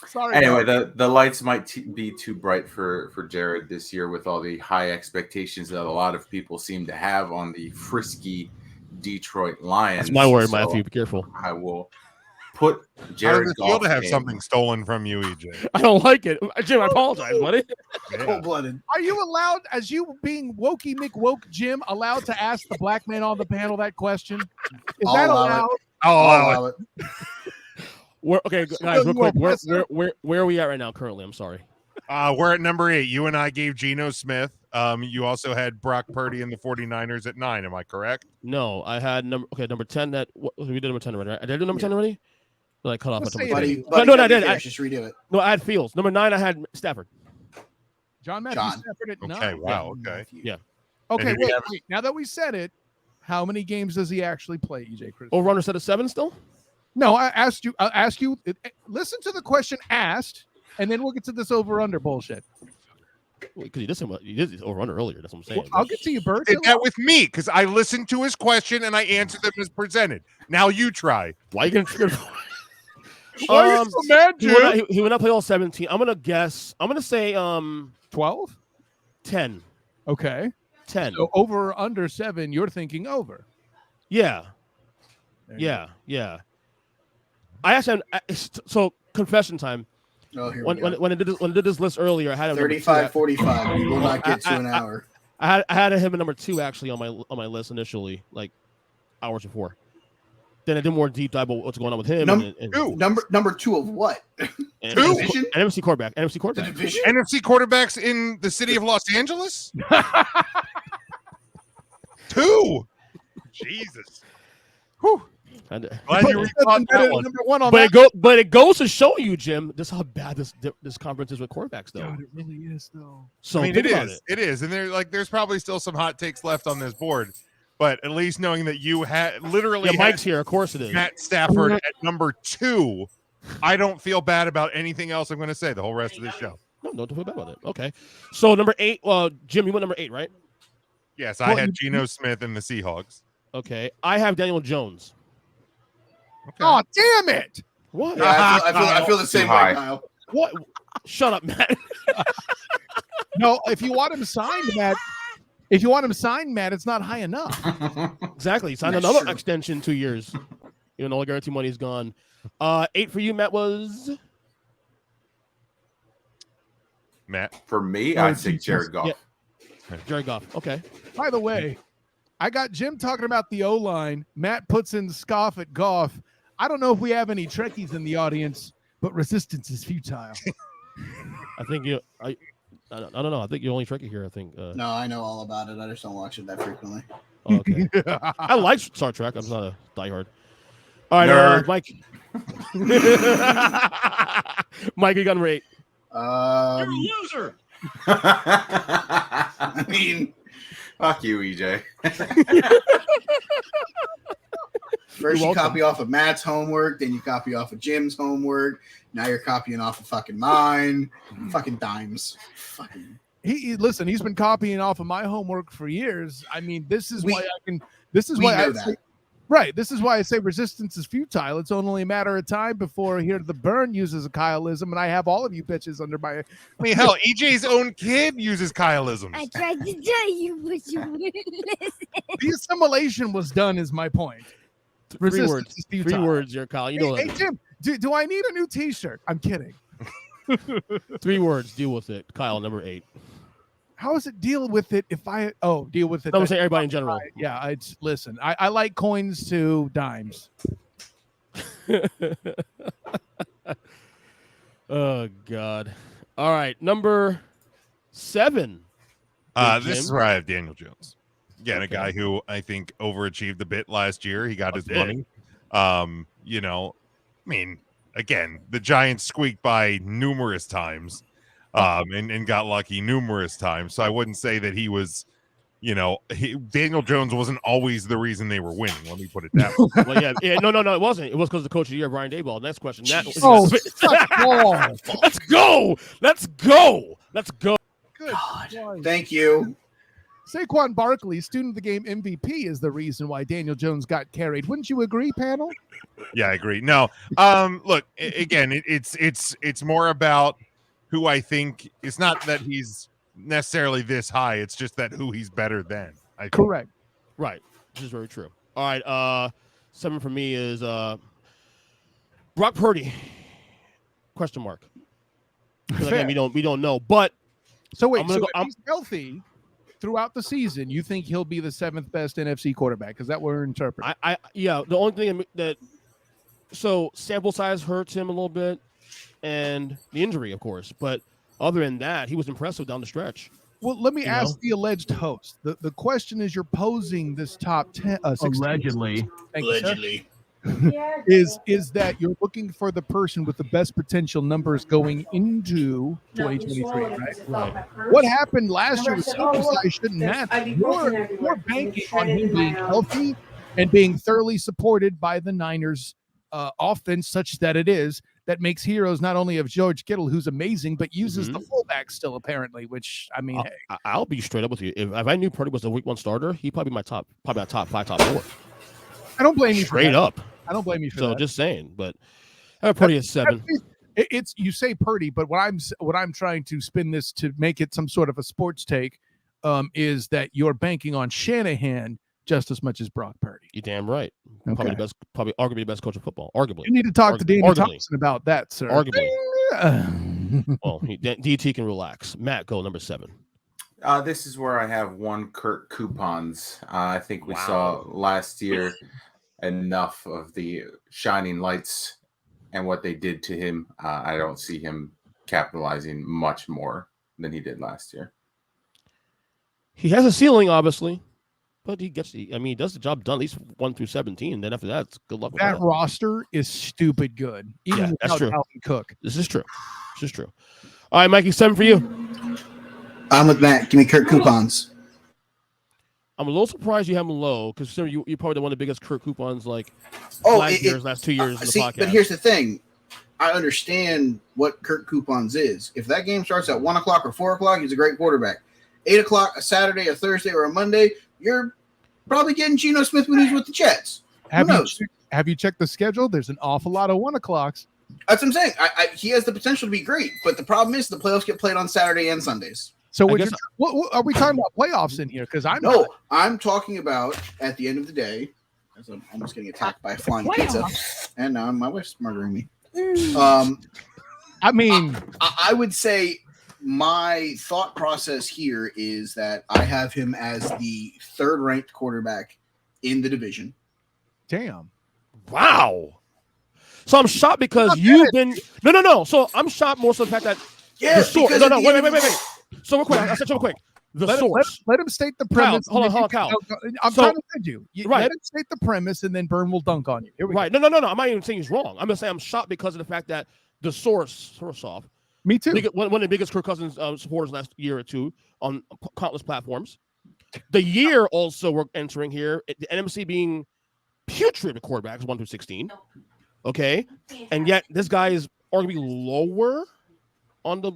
S4: Sorry.
S3: Anyway, the lights might be too bright for Jared this year with all the high expectations that a lot of people seem to have on the frisky Detroit Lions.
S1: That's my word,
S3: So
S1: Matthew. Be careful.
S3: I will put
S2: How
S3: Jared
S2: does it feel
S3: Goff
S2: to have
S3: in.
S2: something stolen from you, EJ?
S1: I don't like it. Jim, I apologize, buddy.
S2: Yeah.
S7: Cold-blooded.
S4: Are you allowed, as you being wokey McWoke Jim, allowed to ask the black man on the panel that question? Is
S7: I'll
S4: that
S7: allow it.
S4: allowed?
S2: I'll
S7: I'll
S2: allow it.
S7: allow it.
S1: Okay, guys,
S4: So
S1: real
S4: you are
S1: quick. Where are we at right now currently? I'm sorry.
S2: We're at number 8. You and I gave Geno Smith. You also had Brock Purdy and the 49ers at 9. Am I correct?
S1: No, I had number 10. We did number 10 already, right? Did I do number 10 already? Did I cut off
S4: Let's
S1: at
S4: say
S1: number
S4: it
S1: 10?
S4: again.
S7: Buddy,
S1: No, I
S7: let me
S1: did.
S7: finish. Just redo it.
S1: No, I had Fields. Number 9, I had Stafford.
S4: John Matthew
S7: John.
S4: Stafford at
S2: Okay,
S4: 9.
S2: wow, okay.
S1: Yeah.
S4: Okay,
S2: And who do you
S4: wait. Now that we said it, how many games does he actually play, EJ Christian?
S1: Over under set of 7 still?
S4: No, I asked you. I'll ask you. Listen to the question asked, and then we'll get to this over under bullshit.
S1: Because you did this over under earlier. That's what I'm saying.
S4: Well, I'll get to you, Bert.
S2: Did that with me because I listened to his question and I answered them as presented. Now you try.
S1: Why are you gonna trigger?
S4: Why are you so mad, Jim?
S1: He would not play all 17. I'm gonna guess. I'm gonna say
S4: 12.
S1: 10.
S4: Okay.
S1: 10.
S4: So over or under 7, you're thinking over.
S1: Yeah.
S4: There you
S1: Yeah. I actually so confession time.
S7: Oh, here
S1: When
S7: we go.
S1: when I did this list earlier, I had him number 2.
S7: 35-45. We will not get to an hour.
S1: I had him at number 2 actually on my list initially, like hours before. Then I did more deep dive about what's going on with him.
S2: Two.
S7: Number 2 of what?
S1: and
S7: Division?
S1: NFC quarterback. NFC
S7: The
S1: quarterback.
S7: division?
S2: NFC quarterbacks in the city of Los Angeles? 2. Jesus. Whew. Glad you rethought that one.
S4: Number 1 on that.
S1: But it goes to show you, Jim, just how bad this conference is with quarterbacks, though.
S4: God, it really is, though.
S1: So
S2: I mean,
S1: think
S2: it
S1: about
S2: is. It is. And there's probably still some hot takes left on this board. But at least knowing that you had literally
S1: Yeah, Mike's here. Of course it is.
S2: Matt Stafford at number 2, I don't feel bad about anything else I'm going to say the whole rest of this show.
S1: No, don't feel bad about it. Okay. So number 8. Jim, you went number 8, right?
S2: Yes, I had Geno Smith and the Seahawks.
S1: Okay. I have Daniel Jones.
S2: Okay.
S4: Oh, damn it.
S1: What?
S7: Yeah, I feel the same way,
S3: high.
S7: Kyle.
S1: What? Shut up, Matt.
S4: No, if you want him signed, Matt, it's not high enough.
S1: Exactly. He signed
S7: That's
S1: another
S7: true.
S1: extension 2 years. All the guarantee money's gone. 8 for you, Matt, was
S2: Matt.
S3: For me,
S4: Oh,
S3: I'd say
S4: Jesus.
S3: Jared Goff.
S1: Yeah. Jared Goff. Okay.
S4: By the way, I got Jim talking about the O-line. Matt puts in scoff at Goff. I don't know if we have any Trekkies in the audience, but resistance is futile.
S1: I think I don't know. I think you're only tricky here. I think.
S7: No, I know all about it. I just don't watch it that frequently.
S1: Okay. I like Star Trek. I'm not a diehard. All right,
S3: Nerd.
S1: Mike. Mike, you got number 8.
S6: You're a loser.
S7: I mean,
S3: Fuck you, EJ.
S7: first
S1: You're
S7: you
S1: welcome.
S7: copy off of Matt's homework, then you copy off of Jim's homework. Now you're copying off of fucking mine. Fucking dimes. Fucking.
S4: Listen, he's been copying off of my homework for years. I mean, this is
S7: We-
S4: why I can. This is
S7: we
S4: why I
S7: know
S4: say,
S7: that.
S4: right. This is why I say resistance is futile. It's only a matter of time before here the burn uses a Kyleism, and I have all of you bitches under my.
S2: I mean, hell, EJ's own kid uses Kyleisms.
S8: I tried to tell you, but you wouldn't listen.
S4: The assimilation was done. Is my point.
S1: 3
S4: Resistance
S1: words.
S4: is
S1: 3
S4: futile.
S1: words here, Kyle. You know
S4: Hey,
S1: that.
S4: Jim, do I need a new T-shirt? I'm kidding.
S1: 3 words. Deal with it, Kyle. Number 8.
S4: How does it deal with it if I deal with it?
S1: I'm saying everybody in general.
S4: Yeah, it's listen. I like coins to dimes.
S1: Oh God. All right, number 7.
S2: This
S1: Jim?
S2: is where I have Daniel Jones. Again, a
S1: Okay.
S2: guy who I think overachieved a bit last year. He got his
S1: bit.
S2: money. I mean, again, the Giants squeaked by numerous times, and got lucky numerous times. So I wouldn't say that he was, Daniel Jones wasn't always the reason they were winning. Let me put it that way.
S1: Well, yeah, no, it wasn't. It was because of the coach of the year, Brian Daboll. Next question.
S4: Oh, fuck ball.
S1: Let's go. Let's go. Let's go.
S4: Good.
S7: God. Thank you.
S4: Saquon Barkley, student of the game MVP, is the reason why Daniel Jones got carried. Wouldn't you agree, panel?
S2: Yeah, I agree. No, look, again, it's more about who I think. It's not that he's necessarily this high. It's just that who he's better than. I think.
S4: Correct.
S1: Right. This is very true. All right. 7 for me is Brock Purdy? Question mark. 'Cause again, we don't know. But
S4: so wait, if he's healthy throughout the season, you think he'll be the 7th best NFC quarterback? Is that what we're interpreting?
S1: Yeah. The only thing so sample size hurts him a little bit, and the injury, of course. But other than that, he was impressive down the stretch.
S4: Well, let me ask the alleged host. The question is, you're posing this top 10. 16.
S6: Allegedly.
S7: Allegedly.
S4: Is that you're looking for the person with the best potential numbers going into 2023, right? What happened last year with sample size shouldn't matter. You're banking on him being healthy and being thoroughly supported by the Niners offense, such that that makes heroes not only of George Kittle, who's amazing, but uses the fullback still apparently. Which I mean,
S1: I'll be straight up with you. If I knew Purdy was a week 1 starter, he'd probably be my top 5, top 4.
S4: I don't blame you.
S1: Straight up.
S4: I don't blame you for
S1: that.
S4: So
S1: just saying, but I have Purdy at 7.
S4: It's you say Purdy, but what I'm trying to spin this to make it some sort of a sports take is that you're banking on Shanahan just as much as Brock Purdy.
S1: You're damn right. Okay. Probably arguably the best coach of football. Arguably.
S4: You need to talk to Danny Thompson about that, sir.
S1: Arguably. Well, DT can relax. Matt, go number 7.
S3: This is where I have one Kirk Coupons. I think we saw last year enough of the shining lights and what they did to him. I don't see him capitalizing much more than he did last year.
S1: He has a ceiling, obviously, but he does the job done at least 1 through 17. And then after that, it's good luck with
S4: that. Roster is stupid good. Even
S1: that's true.
S4: Dalvin Cook.
S1: This is true. All right, Mikey, 7 for you.
S7: I'm with Matt. Give me Kirk Coupons.
S1: I'm a little surprised you have him low because you're probably one of the biggest Kirk coupons last 2 years in the podcast.
S7: But here's the thing. I understand what Kirk Coupons is. If that game starts at 1 o'clock or 4 o'clock, he's a great quarterback. 8 o'clock, a Saturday, a Thursday, or a Monday, you're probably getting Geno Smith when he's with the Jets.
S4: Have you checked the schedule? There's an awful lot of 1 o'clocks.
S7: That's what I'm saying. He has the potential to be great, but the problem is the playoffs get played on Saturday and Sundays.
S4: So what are we talking about playoffs in here? Because
S7: I'm talking about at the end of the day, as I'm almost getting attacked by a flying pizza, and now my wife's murdering me. I would say my thought process here is that I have him as the 3rd ranked quarterback in the division.
S4: Damn!
S1: Wow. So I'm shocked because you've been no. So I'm shocked more so the fact that wait. So real quick, I said real quick. Source.
S4: Let him state the premise.
S1: Hold on, Kyle.
S4: I'm trying to send you. Let him state the premise, and then Byrne will dunk on you. Here we go.
S1: No. I'm not even saying he's wrong. I'm just saying I'm shocked because of the fact that the source off.
S4: Me too.
S1: One of the biggest Kirk Cousins supporters last year or two on countless platforms. The year also we're entering here, the NFC being putrid at quarterbacks 1 through 16. Okay, and yet this guy is arguably lower on the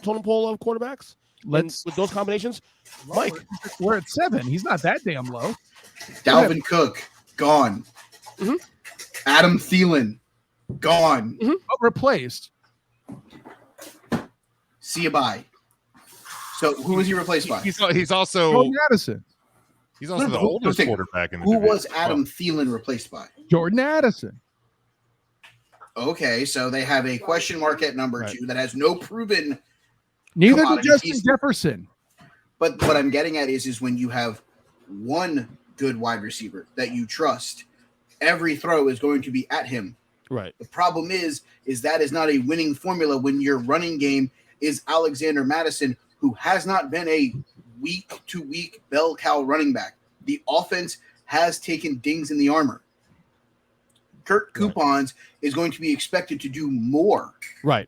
S1: totem pole of quarterbacks. With those combinations, Mike,
S4: we're at 7. He's not that damn low.
S7: Dalvin Cook gone.
S1: Mm-hmm.
S7: Adam Thielen gone.
S4: Mm-hmm. But replaced.
S7: See you bye. So who was he replaced by?
S2: He's also
S4: Jordan Addison.
S2: He's also the oldest quarterback in the
S7: division.
S2: Who
S7: was Adam Thielen replaced by?
S4: Jordan Addison.
S7: Okay, so they have a question mark at number 2 that has no proven.
S4: Neither did Justin Jefferson.
S7: But what I'm getting at is when you have one good wide receiver that you trust, every throw is going to be at him.
S1: Right.
S7: The problem is that is not a winning formula when your running game is Alexander Mattison, who has not been a week-to-week bell cow running back. The offense has taken dings in the armor. Kirk Coupons is going to be expected to do more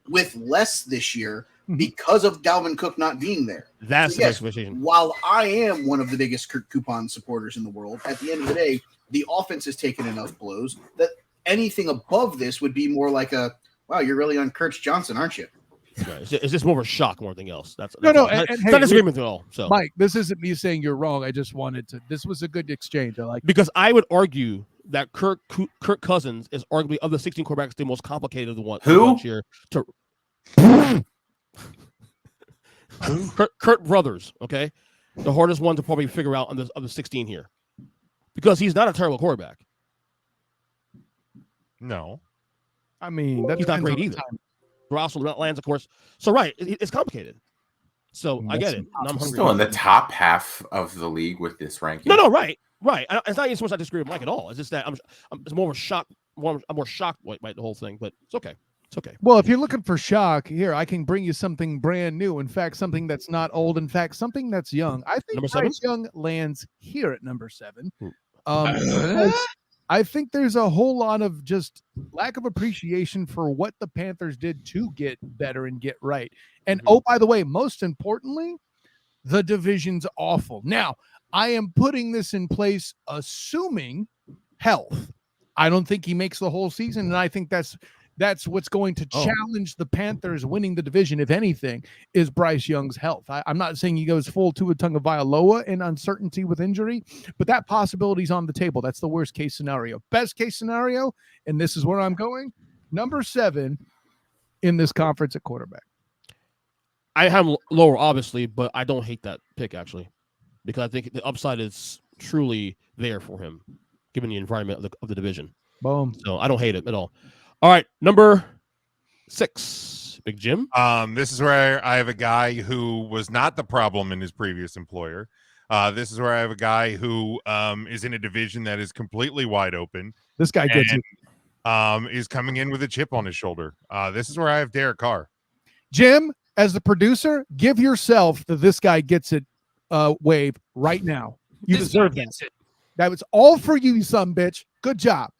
S7: with less this year because of Dalvin Cook not being there.
S1: That's the expectation.
S7: While I am one of the biggest Kirk Coupons supporters in the world, at the end of the day, the offense has taken enough blows that anything above this would be more like wow, you're really on Kurtz Johnson, aren't you?
S1: Right. It's just more of a shock more than anything else. That's
S4: no.
S1: It's not disagreement at all. So,
S4: Mike, this isn't me saying you're wrong. I just wanted to. This was a good exchange. I like
S1: because I would argue that Kirk Cousins is arguably of the 16 quarterbacks the most complicated of the one.
S3: Who?
S1: Kurt Brothers. Okay, the hardest one to probably figure out of the 16 here, because he's not a terrible quarterback.
S2: No.
S4: I mean, that
S1: He's not
S4: depends
S1: great
S4: on the
S1: either.
S4: time.
S1: Russell lands, of course. So right, it's complicated. So I get it. And I'm hungry.
S3: Still in the top half of the league with this ranking.
S1: No, right. It's not even so much I disagree with Mike at all. It's just that I'm it's more of a shock. I'm more shocked by the whole thing, but it's okay. It's okay.
S4: Well, if you're looking for shock, here I can bring you something brand new. In fact, something that's not old. In fact, something that's young. I think
S1: Number 7?
S4: Bryce Young lands here at number 7. Because I think there's a whole lot of just lack of appreciation for what the Panthers did to get better and get right. And oh, by the way, most importantly, the division's awful. Now, I am putting this in place assuming health. I don't think he makes the whole season, and I think that's what's going to challenge the Panthers winning the division, if anything, is Bryce Young's health. I'm not saying he goes full Tua Tagovailoa in uncertainty with injury, but that possibility's on the table. That's the worst case scenario. Best case scenario, and this is where I'm going, number 7 in this conference at quarterback.
S1: I have him lower, obviously, but I don't hate that pick, actually, because I think the upside is truly there for him, given the environment of the division.
S4: Boom.
S1: So I don't hate it at all. All right, number 6, Big Jim.
S2: This is where I have a guy who was not the problem in his previous employer. This is where I have a guy who is in a division that is completely wide open.
S4: This guy gets it.
S2: Is coming in with a chip on his shoulder. This is where I have Derek Carr.
S4: Jim, as the producer, give yourself the "this guy gets it" wave right now. You deserve that. That was all for you, you son of a bitch. Good job.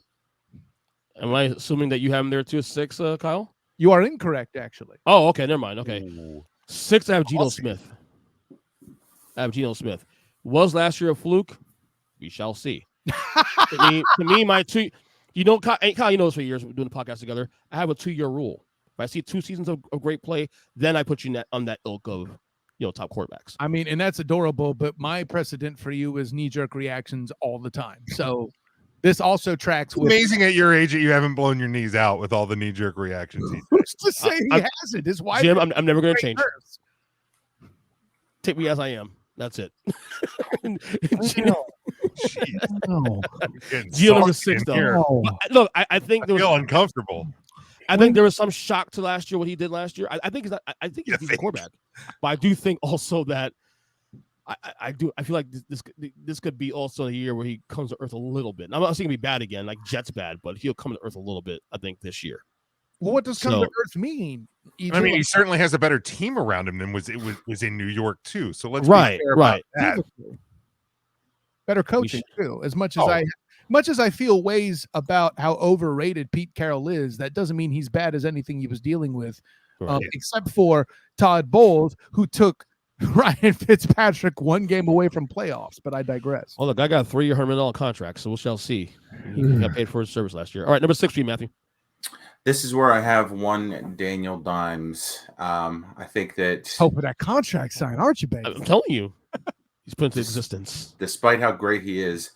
S1: Am I assuming that you have him there too, 6, Kyle?
S4: You are incorrect, actually.
S1: Oh, okay, never mind. Okay.
S2: Ooh.
S1: 6, I have Geno Smith. Was last year a fluke? We shall see. to me, my 2, Kyle, you know this for years, we're doing the podcast together. I have a 2-year rule. If I see 2 seasons of great play, then I put you on that ilk of, top quarterbacks.
S4: I mean, and that's adorable, but my precedent for you is knee-jerk reactions all the time. So this also tracks with...
S2: Amazing at your age that you haven't blown your knees out with all the knee-jerk reactions.
S4: Who's to say he hasn't? His wife,
S1: Jim, I'm never going to change. Take me as I am. That's it. Gino number 6, though. Look, I think there was...
S2: I feel uncomfortable.
S1: I think there was some shock to last year, what he did last year. I think he's not, I think he's a decent quarterback. But I do think also that I feel like this could be also a year where he comes to earth a little bit. I'm not saying he'll be bad again, like Jets bad, but he'll come to earth a little bit, I think, this year.
S4: Well, what does come to earth mean?
S2: I mean, he certainly has a better team around him than was in New York too. So let's
S1: be fair about
S2: that.
S4: Better coaching too. As much as I feel ways about how overrated Pete Carroll is, that doesn't mean he's bad as anything he was dealing with, except for Todd Bowles, who took Ryan Fitzpatrick 1 game away from playoffs. But I digress.
S1: Well, look, I got a 3-year $100 million contract, so we shall see. He got paid for his service last year. All right, number 6 for you, Matthew.
S3: This is where I have one Daniel Dimes. I think that...
S4: Hope for that contract sign, aren't you, baby?
S1: I'm telling you. He's put into existence.
S3: Despite how great he is,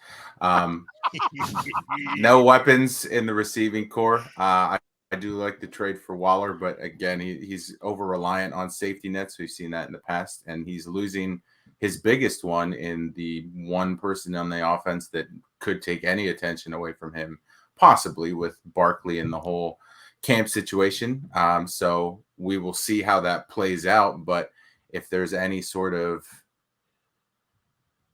S3: no weapons in the receiving core. I do like the trade for Waller, but again, he's over-reliant on safety nets. We've seen that in the past, and he's losing his biggest one in the one person on the offense that could take any attention away from him, possibly with Barkley and the whole camp situation. So we will see how that plays out, but if there's any sort of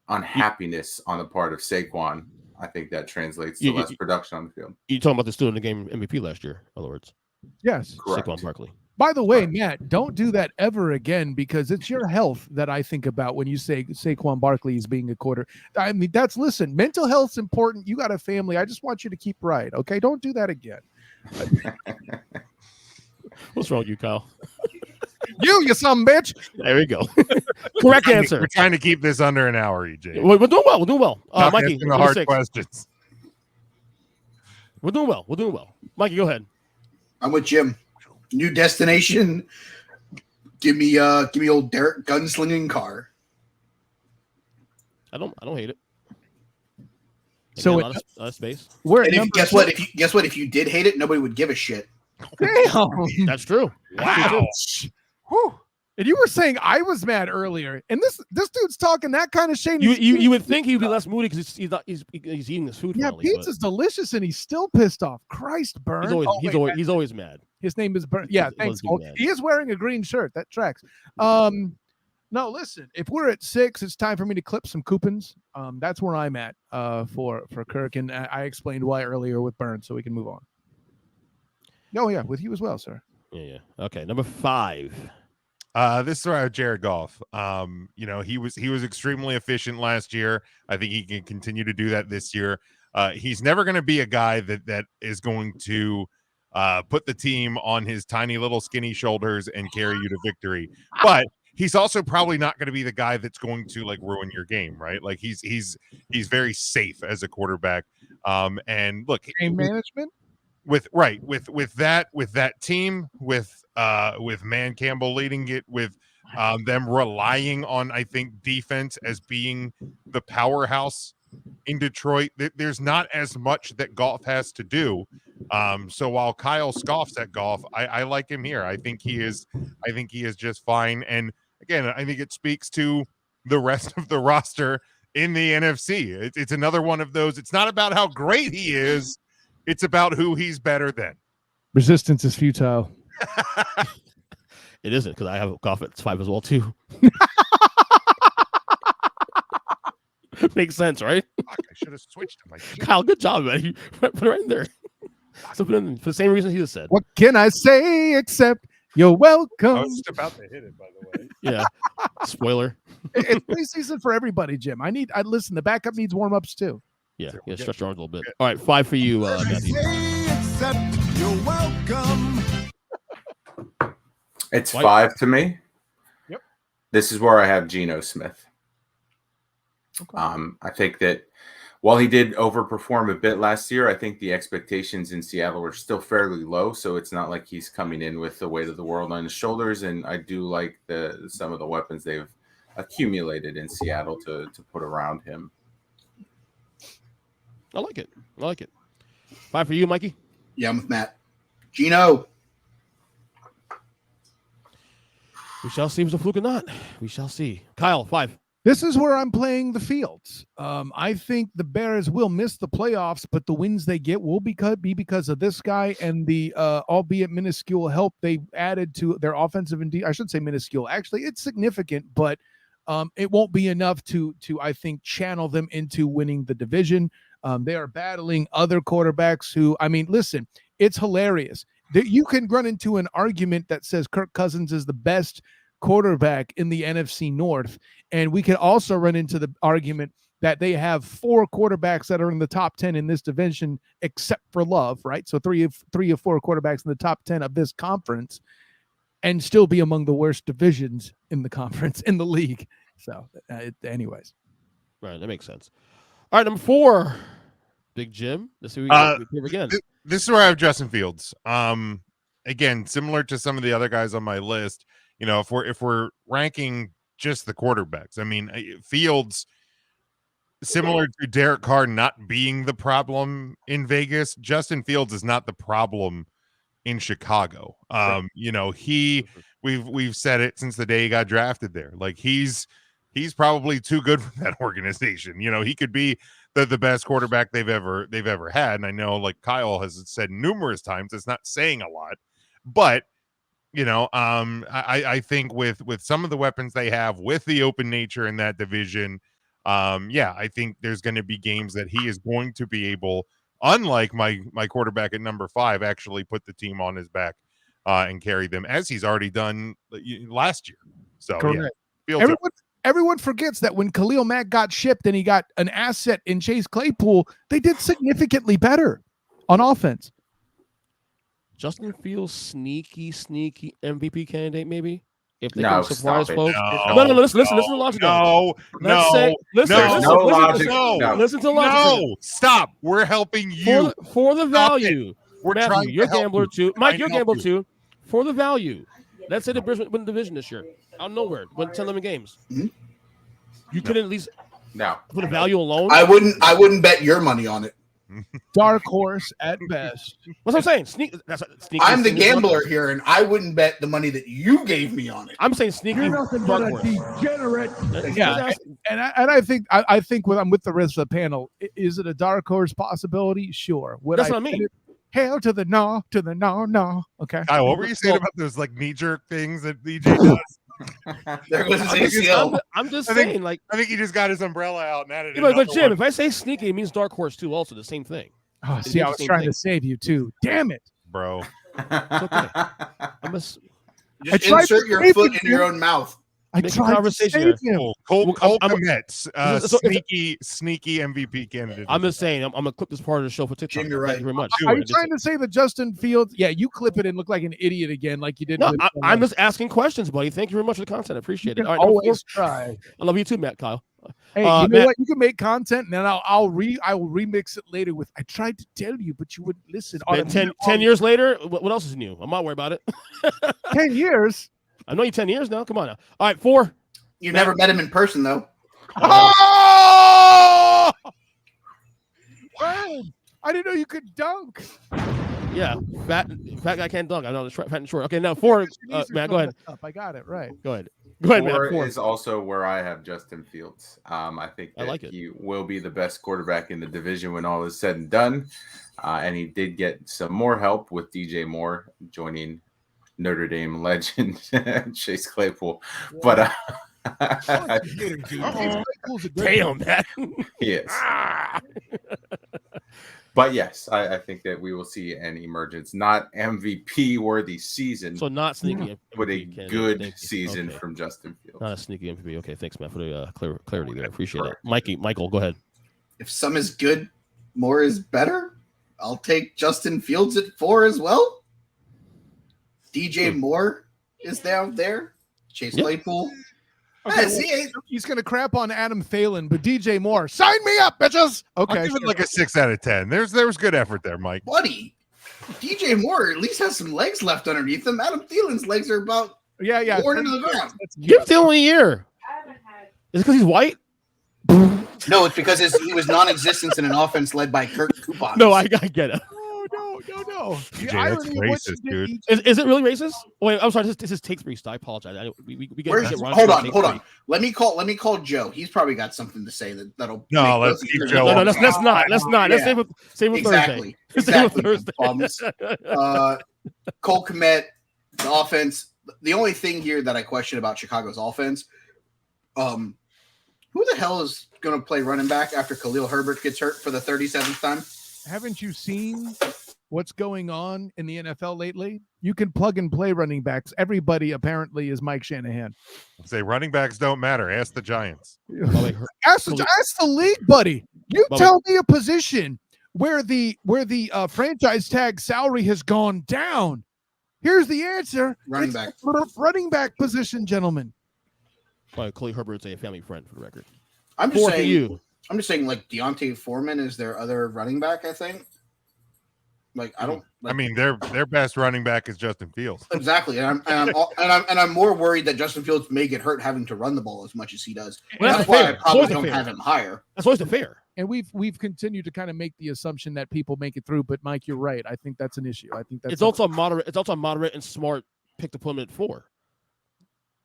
S3: unhappiness on the part of Saquon, I think that translates to less production on the field.
S1: You're talking about the student in the game MVP last year, in other words.
S4: Yes.
S3: Correct.
S1: Saquon Barkley.
S4: By the way, Matt, don't do that ever again, because it's your health that I think about when you say Saquon Barkley is being a quarter. I mean, listen, mental health's important. You got a family. I just want you to keep right. Okay. Don't do that again.
S1: What's wrong with you, Kyle?
S4: You son of a bitch.
S1: There we go. Correct answer.
S2: We're trying to keep this under an hour, EJ.
S1: We're doing well. We're doing well. Mikey,
S2: the hard questions.
S1: We're doing well. We're doing well. Mikey, go ahead.
S7: I'm with Jim. New destination. Give me old Derek gunslinging Carr.
S1: I don't hate it.
S4: So
S1: a lot of space.
S7: Guess what? If you did hate it, nobody would give a shit.
S4: Damn.
S1: That's true.
S2: Wow.
S4: Whew. And you were saying I was mad earlier, and this dude's talking that kind of shade.
S1: You would think he'd be less moody because he's eating his food.
S4: Yeah,
S1: finally,
S4: pizza's delicious, and he's still pissed off. Christ, Burn.
S1: He's always mad.
S4: His name is Burn. Yeah, thanks. Hulk. He is wearing a green shirt. That tracks. No, listen. If we're at 6, it's time for me to clip some coupons. That's where I'm at. For Kirk, and I explained why earlier with Burn, so we can move on. Oh yeah, with you as well, sir.
S1: Yeah. Okay, number 5.
S2: This is where I have Jared Goff. He was extremely efficient last year. I think he can continue to do that this year. He's never going to be a guy that is going to put the team on his tiny little skinny shoulders and carry you to victory. But he's also probably not going to be the guy that's going to like ruin your game, right? Like he's very safe as a quarterback. And look,
S4: game management.
S2: With that team, with Man Campbell leading it, with them relying on, I think, defense as being the powerhouse in Detroit, there's not as much that Goff has to do. So while Kyle scoffs at Goff, I like him here. I think he is just fine. And again, I think it speaks to the rest of the roster in the NFC. It's another one of those. It's not about how great he is. It's about who he's better than.
S4: Resistance is futile.
S1: It isn't, because I have Goff at 5 as well too. Makes sense, right?
S2: Fuck, I should have switched him.
S1: Kyle, good job, man. You put it right in there. So put it in for the same reason he just said.
S4: What can I say except you're welcome?
S2: I was just about to hit it, by the way.
S1: Yeah. Spoiler.
S4: It's preseason for everybody, Jim. I listen. The backup needs warm-ups too.
S1: Yeah, stretch your arms a little bit. All right, 5 for you, Matthew.
S6: You're welcome.
S3: It's
S1: White.
S3: 5 to me.
S4: Yep.
S3: This is where I have Geno Smith.
S4: Okay.
S3: I think that while he did overperform a bit last year, I think the expectations in Seattle were still fairly low. So it's not like he's coming in with the weight of the world on his shoulders. And I do like some of the weapons they've accumulated in Seattle to put around him.
S1: I like it. 5 for you, Mikey.
S7: Yeah, I'm with Matt. Gino.
S1: We shall see if it's a fluke or not. We shall see. Kyle, 5.
S4: This is where I'm playing the fields. I think the Bears will miss the playoffs, but the wins they get will be because of this guy and the albeit minuscule help they added to their offensive and I should say minuscule. Actually, it's significant, but it won't be enough to I think channel them into winning the division. They are battling other quarterbacks who, I mean, listen, it's hilarious that you can run into an argument that says Kirk Cousins is the best quarterback in the NFC North. And we can also run into the argument that they have 4 quarterbacks that are in the top 10 in this division, except for Love, right? So three of 4 quarterbacks in the top 10 of this conference and still be among the worst divisions in the conference, in the league. So anyways.
S1: Right, that makes sense. All right, number 4, Big Jim. This is here again.
S2: This is where I have Justin Fields. Again, similar to some of the other guys on my list, you know, if we're ranking just the quarterbacks, I mean, Fields, similar to Derek Carr not being the problem in Vegas, Justin Fields is not the problem in Chicago.
S1: Right.
S2: You know, we've said it since the day he got drafted there. Like he's probably too good for that organization. You know, he could be the best quarterback they've ever had. And I know, like Kyle has said numerous times, it's not saying a lot, but you know, I think with some of the weapons they have, with the open nature in that division, I think there's going to be games that he is going to be able, unlike my quarterback at number 5, actually put the team on his back and carry them, as he's already done last year. So
S4: correct.
S2: Yeah,
S4: Everyone forgets that when Khalil Mack got shipped and he got an asset in Chase Claypool, they did significantly better on offense.
S1: Justin Fields, sneaky MVP candidate, maybe. If they
S3: No,
S1: can surprise
S3: stop it.
S1: folks.
S2: No,
S1: Listen to logic. Listen to logic.
S2: No, stop. We're helping you.
S1: For the value.
S2: We're
S1: Matthew,
S2: trying
S1: you're
S2: to
S1: a
S2: help
S1: gambler
S2: you.
S1: too. Mike,
S2: I
S1: you're a
S2: help
S1: gambler
S2: you.
S1: too. For the value. Let's say the Brisbane win the division this year. Out of nowhere. Win 10-11 games.
S7: Mm-hmm.
S1: You couldn't at least
S3: No.
S1: for the value alone.
S7: I wouldn't bet your money on it.
S4: dark horse at best.
S1: What's I'm saying? Sneaky.
S7: I'm the
S1: is one-
S7: gambler here, and I wouldn't bet the money that you gave me on it.
S1: I'm saying sneaky.
S6: You're nothing
S1: dark
S6: but a
S1: horse.
S6: degenerate.
S4: Yeah, and I think I'm with the rest of the panel. Is it a dark horse possibility? Sure. Would
S1: That's
S4: I
S1: what I mean.
S4: bet it? Hell to the no, to the no, no. Okay.
S2: Kyle, what were you saying about those like knee jerk things that EJ does?
S7: There goes his ACL.
S1: I'm just
S2: I think-
S1: saying, like,
S2: I think he just got his umbrella out and added.
S1: but
S2: another
S1: Jim,
S2: one.
S1: if I say sneaky, it means dark horse too. Also, the same thing.
S4: Oh,
S1: It's
S4: see,
S1: the
S4: I was
S1: same
S4: trying
S1: thing.
S4: to save you too. Damn it.
S2: bro.
S1: I'm a,
S7: Just
S4: I tried
S7: insert
S4: to
S7: your
S4: save
S7: foot
S4: you,
S7: in your own mouth.
S4: I
S1: Make a
S4: tried to
S1: conversation
S4: save
S1: here.
S4: you.
S2: Cool. Cole
S1: I'm-
S2: commits.
S1: so if-
S2: Sneaky MVP candidate.
S1: I'm just saying, I'm gonna clip this part of the show for TikTok.
S7: Jim, you're
S1: Thank
S7: right.
S1: you very much.
S4: Are you trying to say that Justin Fields? Yeah, you clip it and look like an idiot again, like you did.
S1: No,
S4: with,
S1: I'm just asking questions, buddy. Thank you very much for the content. I appreciate
S4: you
S1: it.
S4: can
S1: All right, number
S4: always
S1: four.
S4: try.
S1: I love you too, Matt. Kyle.
S4: Hey, you know
S1: Matt-
S4: what? You can make content, and then I will remix it later with. I tried to tell you, but you wouldn't listen. On
S1: Man, 10 years later, what else is new? I'm not worried about it.
S4: 10 years.
S1: I know you 10 years now. Come on now. All right, 4.
S7: You never met him in person, though.
S4: Oh! Wow. I didn't know you could dunk.
S1: Yeah, fat guy can't dunk. I know, fat and short. Okay, now 4.
S4: Your knees are
S1: Matt,
S4: so
S1: go ahead.
S4: messed up. I got it right.
S1: Go ahead. Go ahead, Matt.
S3: 4
S1: 4.
S3: is also where I have Justin Fields. I think
S1: I
S3: that
S1: like it.
S3: he will be the best quarterback in the division when all is said and done. And he did get some more help with DJ Moore joining Notre Dame legend Chase Claypool. But
S1: Damn, Matt.
S3: he is.
S1: Ah.
S3: But yes, I think that we will see an emergence, not MVP worthy season,
S1: So not sneaky.
S3: but a
S1: MVP candidate.
S3: good
S1: Thank you.
S3: season
S1: Okay.
S3: from Justin Fields.
S1: Not a sneaky MVP. Okay, thanks, Matt, for the clarity there. Appreciate it. Michael, go ahead.
S7: If some is good, more is better. I'll take Justin Fields at 4 as well. DJ Moore is down there. Chase
S1: Yeah.
S7: Claypool.
S4: Okay,
S7: Yeah, see,
S4: he's going to crap on Adam Thielen, but DJ Moore, sign me up, bitches.
S2: I'll
S4: Okay.
S2: give it like a 6 out of 10. There was good effort there, Mike.
S7: buddy, DJ Moore at least has some legs left underneath him. Adam Thielen's legs are about
S4: Yeah.
S7: worn into the ground.
S1: Give the only year. Is it because he's white?
S7: No, it's because he was non-existent in an offense led by Kirk Coupon.
S1: No, I get it.
S4: No.
S2: DJ,
S4: The irony of what
S2: that's
S4: you
S2: racist,
S4: did,
S2: dude.
S1: Is it really racist? Wait, I'm sorry. This is take 3. I apologize. We get
S7: Where's,
S1: get Ron
S7: hold
S1: to
S7: on,
S1: take
S7: hold
S1: 3.
S7: on. Let me call Joe. He's probably got something to say that'll.
S2: No,
S7: make
S2: let's
S7: both
S2: keep
S7: of you-
S2: Joe
S1: No,
S2: on.
S1: let's not. Let's
S7: Yeah.
S1: save it Thursday.
S7: Exactly.
S1: Save it
S7: Exactly.
S1: Thursday.
S7: Bums. Cole Kmet, the offense. The only thing here that I question about Chicago's offense, who the hell is going to play running back after Khalil Herbert gets hurt for the 37th time?
S4: haven't you seen what's going on in the NFL lately? You can plug and play running backs. Everybody apparently is Mike Shanahan.
S2: Say running backs don't matter. Ask the Giants.
S4: Ask the league, buddy. You
S1: Bubba.
S4: tell me a position where the franchise tag salary has gone down. Here's the answer.
S7: Running
S4: It's
S7: back.
S4: the running back position, gentlemen.
S1: Khalil Herbert's a family friend, for the record.
S7: I'm just
S1: 4 for
S7: saying.
S1: you.
S7: I'm just saying, like Deontay Foreman is their other running back. I think. Like I don't.
S2: I mean, their best running back is Justin Fields.
S7: Exactly, and I'm more worried that Justin Fields may get hurt having to run the ball as much as he does.
S1: Well,
S7: That's
S1: that's
S7: why
S1: fair.
S7: I probably
S1: Always
S7: don't
S1: fair.
S7: have him higher.
S1: That's always fair.
S4: And we've continued to kind of make the assumption that people make it through, but Mike, you're right. I think that's an issue. I think that's
S1: It's also a moderate. It's also a moderate and smart pick to put him at 4.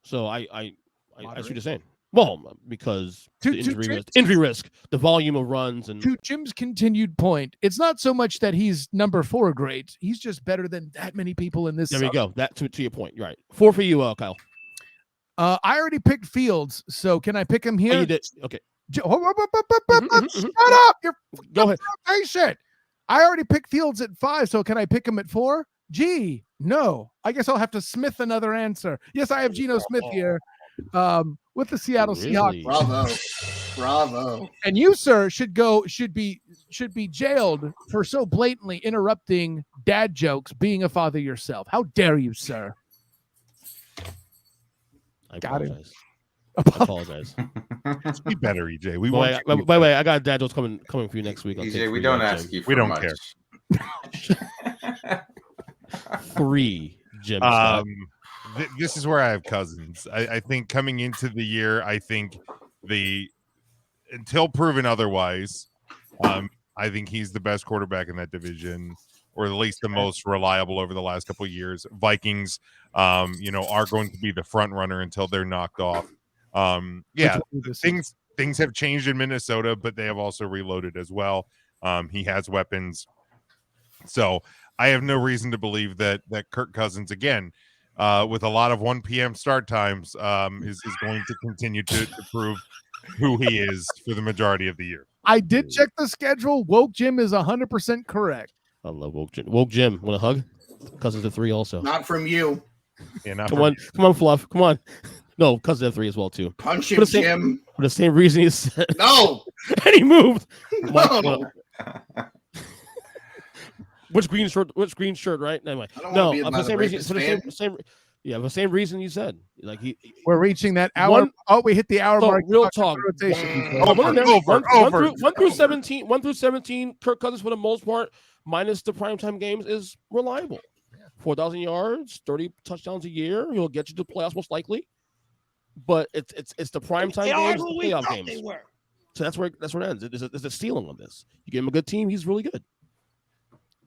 S1: So I see what you're saying. Well, because the injury risk, the volume of runs, and
S4: to Jim's continued point, it's not so much that he's number 4 grade. He's just better than that many people in this.
S1: there we go. That to your point. You're right. 4 for you, Kyle.
S4: I already picked Fields, so can I pick him here?
S1: Oh, you did. Okay.
S4: Shut
S1: mhm.
S4: up! You're
S1: Go ahead.
S4: patient. I already picked Fields at 5, so can I pick him at 4? Gee, no. I guess I'll have to smith another answer. Yes, I have Geno Smith here, with the Seattle
S1: Really?
S4: Seahawks.
S7: Bravo.
S4: And you, sir, should be jailed for so blatantly interrupting dad jokes, being a father yourself. How dare you, sir?
S1: I
S4: Got it.
S1: apologize. I apologize.
S2: Be better, EJ. We
S1: By
S2: want.
S1: the way, I got dad jokes coming for you next week. I'll take
S3: EJ, we
S1: 3,
S3: don't
S1: Jim.
S3: ask you for
S2: We don't
S3: much.
S2: care.
S1: 3, Jim.
S2: This is where I have Cousins. I think coming into the year, I think until proven otherwise, I think he's the best quarterback in that division, or at least the most reliable over the last couple of years. Vikings, are going to be the front runner until they're knocked off. Things have changed in Minnesota, but they have also reloaded as well. He has weapons, so I have no reason to believe that Kirk Cousins, again, with a lot of 1 p.m. start times, is going to continue to prove who he is for the majority of the year.
S4: I did check the schedule. Woke Jim is 100% correct.
S1: I love Woke Jim. Woke Jim, want a hug? Cousins at 3 also.
S7: Not from you.
S2: Yeah,
S1: come on, Fluff. Come on. No, Cousins at 3 as well too.
S7: Punch him, Jim.
S1: For the same reason he said.
S7: No.
S1: And he moved.
S7: No.
S1: Which green shirt, right? Anyway, no, for the same reason. The same reason you said. Like
S4: we're reaching that hour. We hit the hour mark.
S1: Real talk.
S4: Rotation.
S1: One through 17. 1 through 17. Kirk Cousins, for the most part, minus the primetime games, is reliable. 4,000 yards, 30 touchdowns a year. He'll get you to the playoffs most likely. But it's the primetime games, the playoff games. So that's where it ends. There's a ceiling on this. You give him a good team, he's really good.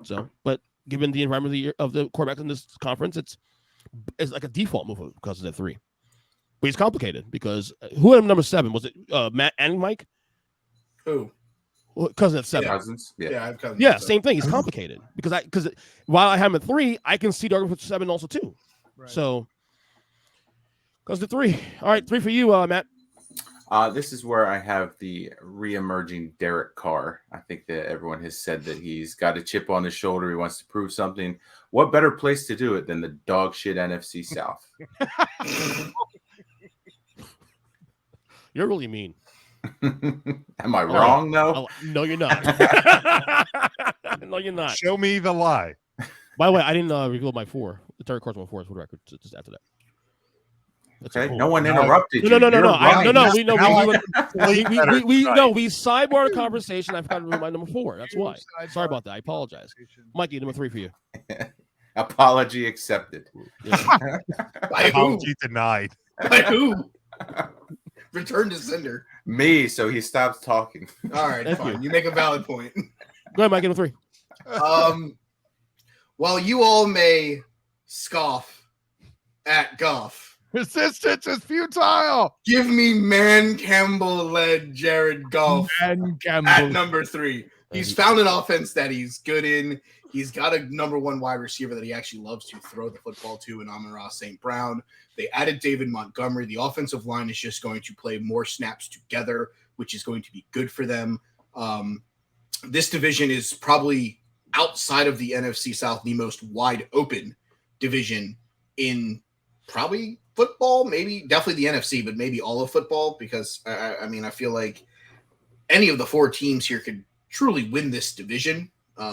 S1: So, but given the environment of the quarterback in this conference, it's like a default move for Cousins at 3. But he's complicated because who had him number 7? Was it Matt and Mike?
S7: Who?
S1: Well, Cousins at 7.
S3: Cousins. Yeah,
S7: I have Cousins.
S1: Yeah, same thing. He's complicated because while I have him at 3, I can see the argument for 7 also too. Right. So Cousins at 3. All right, 3 for you, Matt.
S3: This is where I have the re-emerging Derek Carr. I think that everyone has said that he's got a chip on his shoulder. He wants to prove something. What better place to do it than the dog shit NFC South?
S1: You're really mean.
S3: Am I wrong, though?
S1: No, you're not. No, you're not.
S2: Show me the lie.
S1: By the way, I didn't reveal my 4. The Derek Carr's my 4 for the record. Just after that.
S3: Okay, no one interrupted you.
S1: No. We
S3: We
S1: sidebar the conversation. I forgot to remove my number 4. That's why. Sorry about that. I apologize. Mikey, number 3 for you.
S3: Apology accepted.
S1: Yeah.
S2: Apology denied.
S7: By who? Return to sender.
S3: Me, so he stops talking.
S7: All right, fine. You make a valid point.
S1: Go ahead, Mikey, number 3.
S7: While you all may scoff at Goff,
S4: resistance is futile.
S7: Give me Man Campbell-led Jared Goff at number 3. He's found an offense that he's good in. He's got a number 1 wide receiver that he actually loves to throw the football to in Amon-Ra St. Brown. They added David Montgomery. The offensive line is just going to play more snaps together, which is going to be good for them. This division is probably outside of the NFC South the most wide open division in probably football, definitely the NFC, but maybe all of football, because I feel like any of the 4 teams here could truly win this division.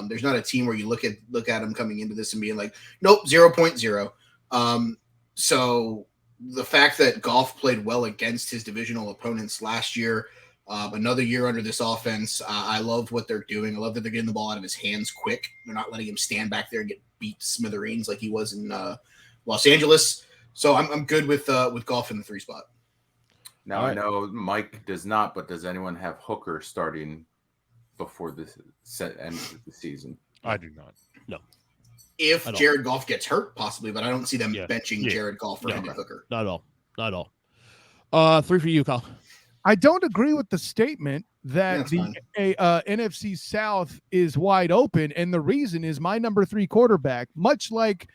S7: There's not a team where you look at them coming into this and being like, nope, 0.0. So the fact that Goff played well against his divisional opponents last year, another year under this offense, I love what they're doing. I love that they're getting the ball out of his hands quick. They're not letting him stand back there and get beat to smithereens like he was in Los Angeles. So I'm good with Goff in the 3 spot.
S3: Now I know Mike does not, but does anyone have Hooker starting before the end of the season?
S2: I do not.
S1: No.
S7: If Jared Goff gets hurt, possibly, but I don't see them benching Jared Goff for Hendon Hooker.
S1: Not at all. 3 for you, Kyle.
S4: I don't agree with the statement that the NFC South is wide open, and the reason is my number 3 quarterback, much like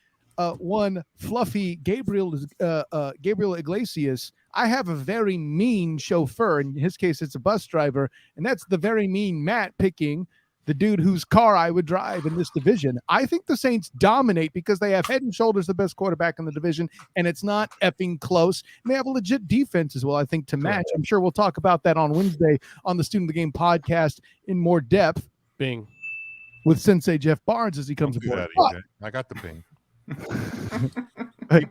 S4: one fluffy Gabriel Iglesias, I have a very mean chauffeur. In his case, it's a bus driver, and that's the very mean Matt picking the dude whose car I would drive in this division. I think the Saints dominate because they have head and shoulders the best quarterback in the division, and it's not effing close. And they have a legit defense as well, I think, to match. I'm sure we'll talk about that on Wednesday on the Student of the Game podcast in more depth.
S1: Bing.
S4: With Sensei Jeff Barnes as he comes aboard.
S2: I got the ping.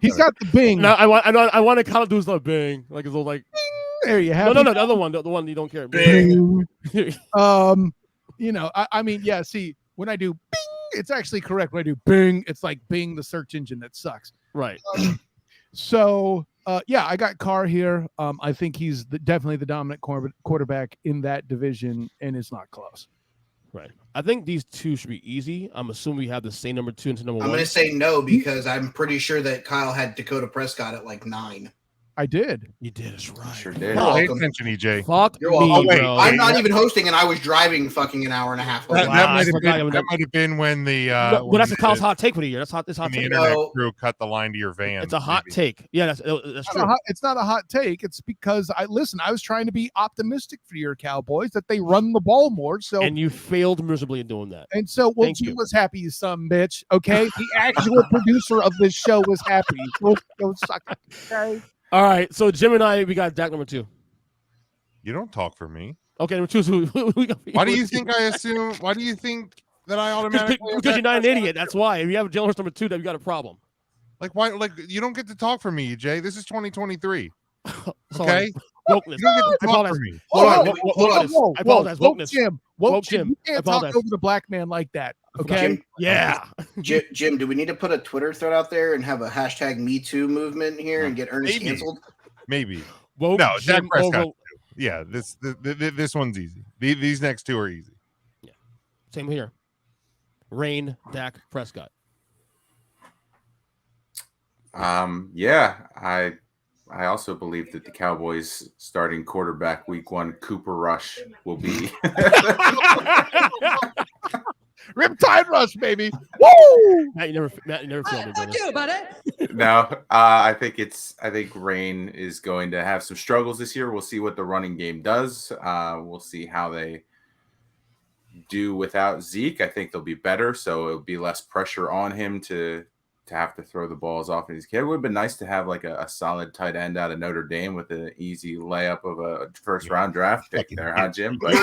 S4: He's got the bing.
S1: No, I want to kind of do his little bing, like his little like.
S4: There you have.
S1: No, the other one, the one you don't care.
S7: Bing.
S4: I mean, yeah. See, when I do bing, it's actually correct. When I do bing, it's like Bing, the search engine that sucks.
S1: Right.
S4: I got Carr here. I think he's definitely the dominant quarterback in that division, and it's not close.
S1: Right. I think these two should be easy. I'm assuming we have the same number 2 and number 1.
S7: I'm going to say no because I'm pretty sure that Kyle had Dakota Prescott at like 9.
S4: I did.
S1: You did. It's right.
S3: Sure did.
S7: You're
S2: Pay
S7: welcome.
S2: attention, EJ.
S1: Fuck
S7: You're
S1: me,
S7: welcome.
S2: Oh, wait.
S1: bro.
S7: I'm not even hosting, and I was driving fucking an hour and a half.
S2: That,
S1: Wow,
S2: that
S1: I
S2: might have
S1: forgot
S2: been,
S1: about
S2: that might have been when the
S1: well,
S2: when
S1: that's a Kyle's
S2: the,
S1: hot take for the year. That's hot. It's hot
S2: when the
S1: take.
S2: internet
S7: No.
S2: crew cut the line to your van.
S1: It's a hot
S2: maybe.
S1: take. Yeah, that's true.
S4: It's not a hot take. It's because I was trying to be optimistic for your Cowboys that they run the ball more. So
S1: And you failed miserably in doing that.
S4: well,
S1: Thank
S4: Jim
S1: you.
S4: was happy, you some bitch. Okay, the actual producer of this show was happy. Go suck it. Okay.
S1: All right. So Jim and I, we got Dak number 2.
S2: You don't talk for me.
S1: Okay, number 2 is who we got.
S2: Why do you think I assume? Why do you think that I automatically?
S1: Because you're not an idiot. That's why. If you have Jalen Hurts number 2, then you got a problem.
S2: Like why? Like you don't get to talk for me, EJ. This is 2023.
S1: Sorry.
S2: Okay,
S1: Wokeness.
S2: you don't get to
S1: I
S2: talk
S1: apologize.
S2: for me.
S7: Hold on,
S1: Hold
S7: hold on.
S1: on. I apologize.
S4: Woke
S1: Wokeness.
S4: Jim.
S1: Woke Jim.
S4: You
S1: I
S4: can't talk
S1: apologize.
S4: over the black man like that. Okay.
S7: Jim,
S1: Yeah.
S7: Jim, do we need to put a Twitter thread out there and have a hashtag Me Too movement here and get Ernest
S2: Maybe.
S7: canceled?
S2: Maybe.
S1: Woke
S2: No, Dak
S1: Jim
S2: Prescott.
S1: over.
S2: Too. Yeah, this one's easy. These next two are easy.
S1: Same here. Rain, Dak, Prescott.
S3: Yeah, I also believe that the Cowboys starting quarterback week 1, Cooper Rush, will be
S4: Riptide Rush, baby. Woo!
S1: Matt, you never failed me, brother.
S3: No, I think Rain is going to have some struggles this year. We'll see what the running game does. We'll see how they do without Zeke. I think they'll be better, so it'll be less pressure on him to have to throw the ball as often as he can. It would have been nice to have like a solid tight end out of Notre Dame with an easy layup of a first round draft pick there, huh, Jim? But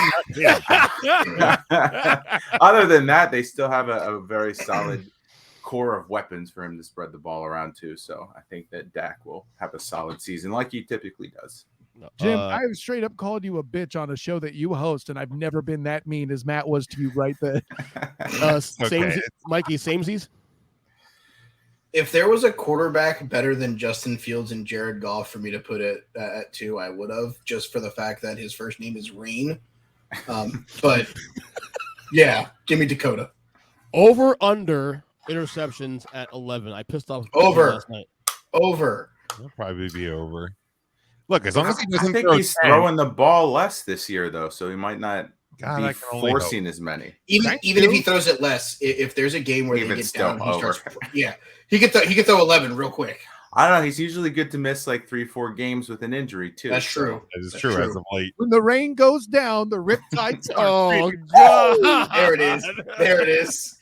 S3: other than that, they still have a very solid core of weapons for him to spread the ball around too. So I think that Dak will have a solid season like he typically does.
S4: Jim, I have straight up called you a bitch on a show that you host, and I've never been that mean as Matt was to you right there.
S2: Okay.
S1: Mikey, samesies?
S7: If there was a quarterback better than Justin Fields and Jared Goff for me to put it at 2, I would have, just for the fact that his first name is Rain. But yeah, give me Dakota.
S1: Over under interceptions at 11. I pissed off
S7: Over.
S1: last night.
S7: Over.
S2: It'll probably be over. Look, as long as he
S3: I
S2: doesn't
S3: think
S2: throw
S3: he's
S2: 10,
S3: throwing the ball less this year, though, so he might not
S2: God, I
S3: be
S2: can only hope.
S3: forcing as many.
S7: Even if he throws it less, if there's a game where
S3: Even
S7: they get
S3: still
S7: down, he
S3: over.
S7: starts. Yeah, he could throw 11 real quick.
S3: I don't know. He's usually good to miss like 3-4 games with an injury too.
S7: That's
S3: so-
S7: true.
S2: That is
S7: That's
S2: true
S7: true.
S2: as of late.
S4: When the rain goes down, the riptide starts.
S1: Oh,
S4: baby.
S1: God.
S7: There it is. There it is.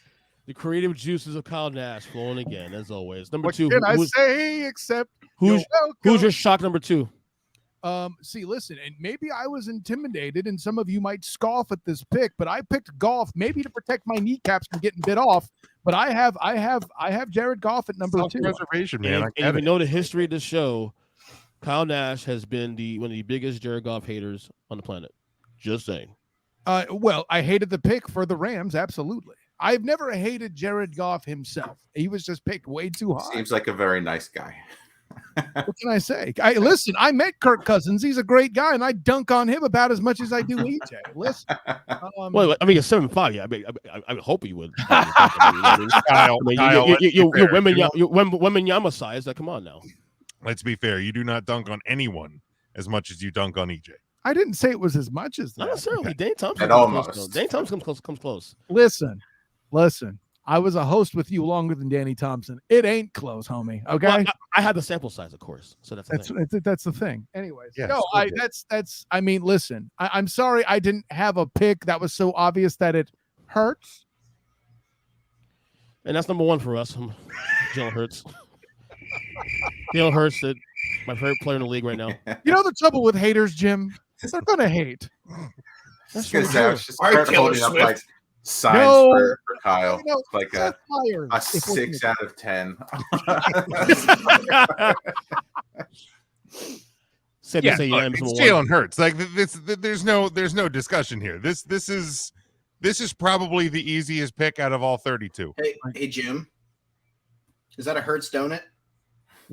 S1: The creative juices of Kyle Nash flowing again, as always. Number
S4: What
S1: 2.
S4: can I say except
S1: Who's
S4: you're
S1: your shock number 2?
S4: See, listen, and maybe I was intimidated, and some of you might scoff at this pick, but I picked Goff maybe to protect my kneecaps from getting bit off. But I have Jared Goff at number 2.
S2: Self-preservation, man.
S1: And
S2: I
S1: if
S2: get
S1: you
S2: it.
S1: know the history of this show, Kyle Nash has been one of the biggest Jared Goff haters on the planet. Just saying.
S4: Well, I hated the pick for the Rams, absolutely. I've never hated Jared Goff himself. He was just picked way too high.
S3: Seems like a very nice guy.
S4: What can I say? Listen, I met Kirk Cousins. He's a great guy, and I dunk on him about as much as I do EJ. Listen.
S1: Well, I mean, you're 7'5". Yeah, I would hope you would.
S2: Kyle,
S1: I mean,
S2: Kyle, let's be
S1: you're
S2: fair.
S1: Wembenyama size. Come on now.
S2: Let's be fair. You do not dunk on anyone as much as you dunk on EJ.
S4: I didn't say it was as much as
S1: Not
S4: that.
S1: necessarily. Dane Thompson.
S3: At
S1: comes close,
S3: almost.
S1: though. Dane Thompson comes close.
S4: Listen. I was a host with you longer than Danny Thompson. It ain't close, homie. Okay.
S1: Well, I had the sample size, of course. So that's
S4: That's the thing. Anyways,
S2: Yes,
S4: no,
S2: okay.
S4: that's. I mean, listen. I'm sorry I didn't have a pick that was so obvious that it hurts.
S1: And that's number 1 for us. Jalen Hurts. Jalen Hurts, my favorite player in the league right now.
S4: You know the trouble with haters, Jim? They're gonna hate.
S1: That's
S3: Because
S1: true.
S3: I was just
S7: All right,
S3: start
S7: Taylor
S3: holding up
S7: Swift.
S3: like signs
S4: No.
S3: for Kyle.
S4: You know,
S3: Like
S4: Seth Meyers,
S3: a
S4: if we're
S3: 6
S4: gonna-
S3: out of 10.
S1: Said
S2: Yeah,
S1: to say
S2: look,
S1: I'm
S2: it's
S1: number 1.
S2: Jalen Hurts. Like this, there's no discussion here. This is probably the easiest pick out of all 32.
S7: Hey, Jim. Is that a Hertz donut?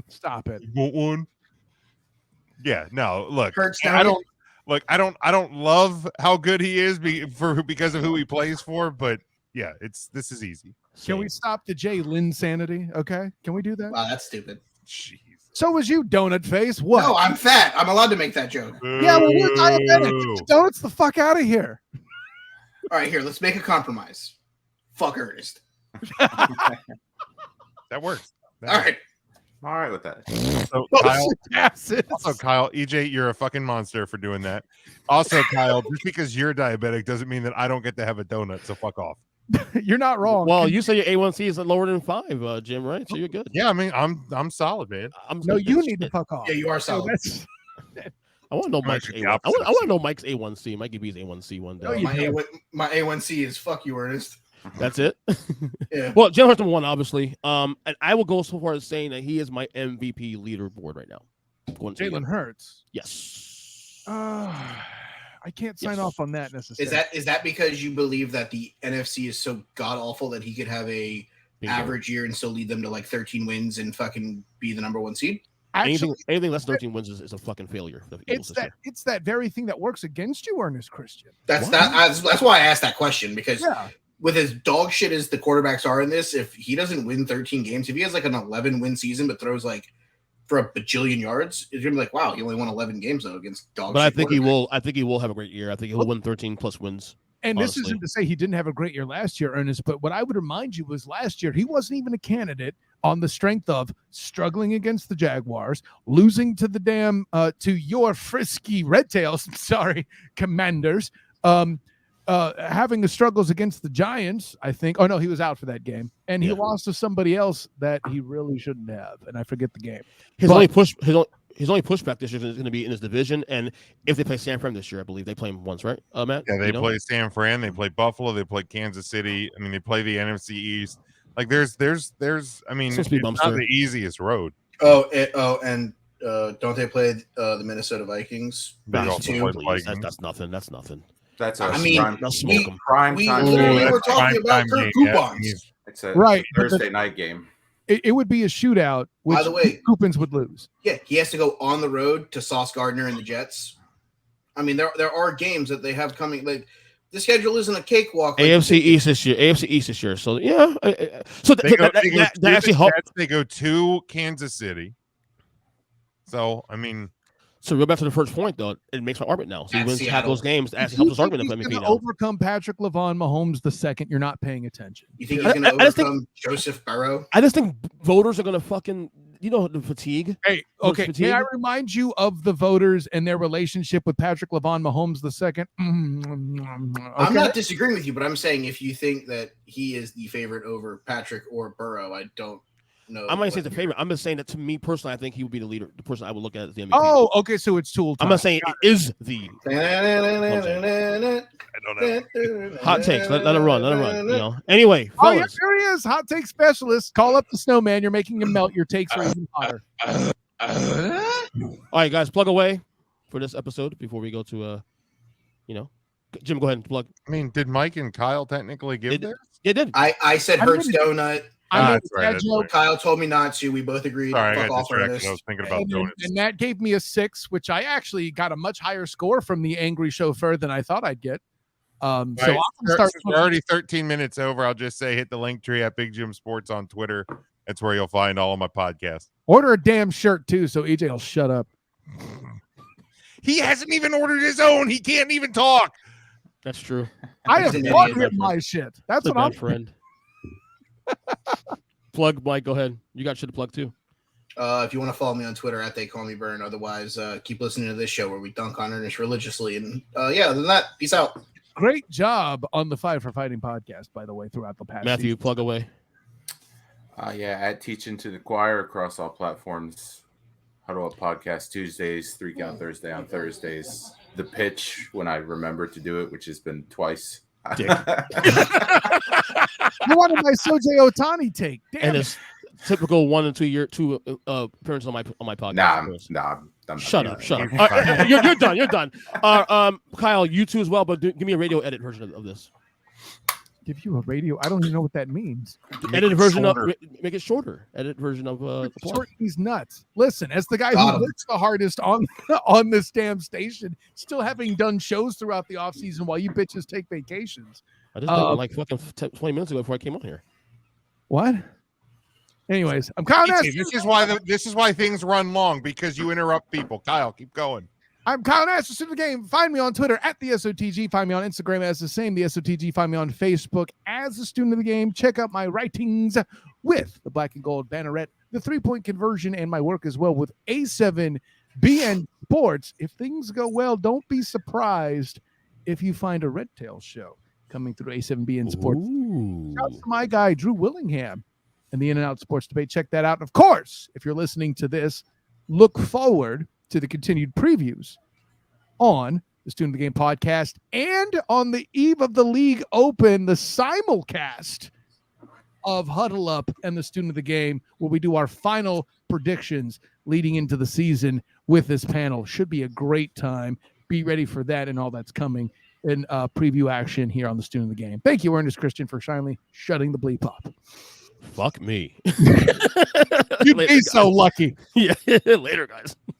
S4: Stop it.
S2: You want one? Yeah. No. Look,
S7: Hertz
S2: I
S7: donut?
S2: don't Look, I don't love how good he is because of who he plays for, but yeah, this is easy.
S4: Can we stop the Jay Lynn sanity? Okay, can we do that?
S7: Wow, that's stupid.
S2: Jeez.
S4: So was you, donut face. What?
S7: No, I'm fat. I'm allowed to make that joke.
S4: Yeah, well, we're diabetic. Get the donuts the fuck out of here.
S7: All right, here, let's make a compromise. Fuck Ernest.
S2: That works.
S3: All right with that.
S2: So
S4: Oh,
S2: Kyle,
S4: passes.
S2: also Kyle, EJ, you're a fucking monster for doing that. Also, Kyle, just because you're diabetic doesn't mean that I don't get to have a donut. So fuck off.
S4: You're not wrong.
S1: Well, you say your A1C is lower than 5, Jim, right? So you're good.
S2: Yeah, I mean, I'm solid, man.
S4: No, you need to fuck off.
S7: Yeah, you are solid.
S1: I want to know Mike's
S2: actually
S1: A1.
S2: the
S1: I
S2: opposite.
S1: want to know Mike's A1C. Mikey B's A1C one day.
S4: No, you
S7: My A1C is fuck you, Ernest.
S1: That's it.
S7: Yeah.
S1: Well, Jalen Hurts number 1, obviously. And I will go so far as saying that he is my MVP leaderboard right now.
S4: Jalen Hurts.
S1: Yes.
S4: I can't sign off on that necessarily.
S7: Is that because you believe that the NFC is so god awful that he could have a average year and still lead them to like 13 wins and fucking be the number 1 seed?
S1: Actually, anything less than 13 wins is a fucking failure.
S4: It's that very thing that works against you, Earnest Christian.
S7: That's why I asked that question, because with as dog shit as the quarterbacks are in this, if he doesn't win 13 games, if he has like an 11-win season but throws like for a bajillion yards, it's gonna be like, wow, he only won 11 games though against dog.
S1: But I think he will. I think he will have a great year. I think he'll win 13 plus wins.
S4: And
S1: honestly.
S4: This isn't to say he didn't have a great year last year, Ernest, but what I would remind you was last year he wasn't even a candidate on the strength of struggling against the Jaguars, losing to the damn to your frisky Red Tails, sorry, Commanders, having the struggles against the Giants, I think. Oh no, he was out for that game, and he lost to somebody else that he really shouldn't have, and I forget the game.
S1: His only pushback this year is going to be in his division, and if they play San Fran this year, I believe they play him once, right, Matt?
S2: Yeah, they play San Fran, they play Buffalo, they play Kansas City. I mean, they play the NFC East. Like, there's. I mean, it's not the easiest road.
S7: And don't they play the Minnesota Vikings?
S1: That's nothing. That's nothing.
S3: That's
S7: prime time. We were talking about Kirk coupons.
S3: It's a
S4: right
S3: Thursday night game.
S4: It would be a shootout, which
S7: by the way,
S4: Coupons would lose.
S7: Yeah, he has to go on the road to Sauce Gardner and the Jets. I mean, there are games that they have coming. Like, the schedule isn't a cakewalk. Like,
S1: AFC East this year. So yeah, so that actually helps.
S2: They go to Kansas City. So I mean,
S1: so go back to the first point though. It makes my argument now. So he wins those games. Actually helps his argument of MVP now.
S4: Overcome Patrick LaVon Mahomes the second. You're not paying attention.
S7: You think he's going to overcome Joseph Burrow?
S1: I just think voters are going to fucking. You know the fatigue.
S4: Hey, okay. May I remind you of the voters and their relationship with Patrick LaVon Mahomes II? Okay.
S7: I'm not disagreeing with you, but I'm saying if you think that he is the favorite over Patrick or Burrow, I don't know.
S1: I might say the favorite. I'm just saying that to me personally, I think he would be the leader, the person I would look at as the MVP.
S4: Oh, okay. So it's Tool time.
S1: I'm not saying it is the.
S2: I don't know.
S1: Hot takes. Let it run. You know. Anyway, fellas.
S4: Oh, yeah, there he is. Hot take specialist. Call up the snowman. You're making him melt. Your takes are even hotter.
S1: All right, guys, plug away for this episode before we go to, Jim, go ahead and plug.
S2: I mean, did Mike and Kyle technically give theirs?
S1: Yeah, did.
S7: I said Hurts donut.
S2: That's right.
S7: Kyle told me not to. We both agreed.
S2: Sorry, I
S7: Fuck
S2: got
S7: off,
S2: distracted.
S7: Ernest.
S2: I was thinking about donuts.
S4: And that gave me a 6, which I actually got a much higher score from the angry chauffeur than I thought I'd get. So I'm gonna start.
S2: We're already 13 minutes over. I'll just say hit the link tree at Big Jim Sports on Twitter. That's where you'll find all of my podcasts.
S4: Order a damn shirt too, so EJ will shut up.
S2: He hasn't even ordered his own. He can't even talk.
S1: That's true.
S4: I have bought him my shit. That's what I'm
S1: friend. Plug, Mike. Go ahead. You got shit to plug too.
S7: If you want to follow me on Twitter at @TheyCallMeBurn. Otherwise, keep listening to this show where we dunk on Ernest religiously. And other than that, peace out.
S4: Great job on the Fight for Fighting podcast, by the way, throughout the past.
S1: Matthew,
S4: season.
S1: plug away.
S3: At Teaching to the Choir across all platforms. Huddle Up podcast Tuesdays, 3 Count Thursday on Thursdays. The Pitch when I remember to do it, which has been twice.
S4: You wanted my Sojay Ohtani take. Damn
S1: and it's typical 1 and 2 year appearance on my podcast.
S3: Nah,
S1: shut up. You're done. Kyle, you too as well, but give me a radio edit version of this.
S4: Give you a radio. I don't even know what that means.
S1: Edit version of make it shorter. Edit version of the play.
S4: Short these nuts. Listen, as the guy
S7: Got
S4: who
S7: 'em.
S4: works the hardest on this damn station, still having done shows throughout the off season while you bitches take vacations.
S1: I just did one like fucking 20 minutes ago before I came on here.
S4: What? Anyways, I'm Kyle Nash.
S2: This is why things run long, because you interrupt people. Kyle, keep going.
S4: I'm Kyle Nash, the student of the game. Find me on Twitter at the SOTG. Find me on Instagram as the same, the SOTG. Find me on Facebook as the student of the game. Check out my writings with the black and gold banneret, the 3-point conversion, and my work as well with A7BN Sports. If things go well, don't be surprised if you find a Red Tail show coming through A7BN Sports. Shout out to my guy, Drew Willingham, and the In and Out Sports Debate. Check that out. And of course, if you're listening to this, look forward to the continued previews on the Student of the Game podcast and on the eve of the League Open, the simulcast of Huddle Up and the Student of the Game, where we do our final predictions leading into the season with this panel. Should be a great time. Be ready for that and all that's coming in preview action here on the Student of the Game. Thank you, Earnest Christian, for finally shutting the bleep up.
S1: Fuck me.
S4: You'd be so lucky.
S1: Yeah. Later, guys.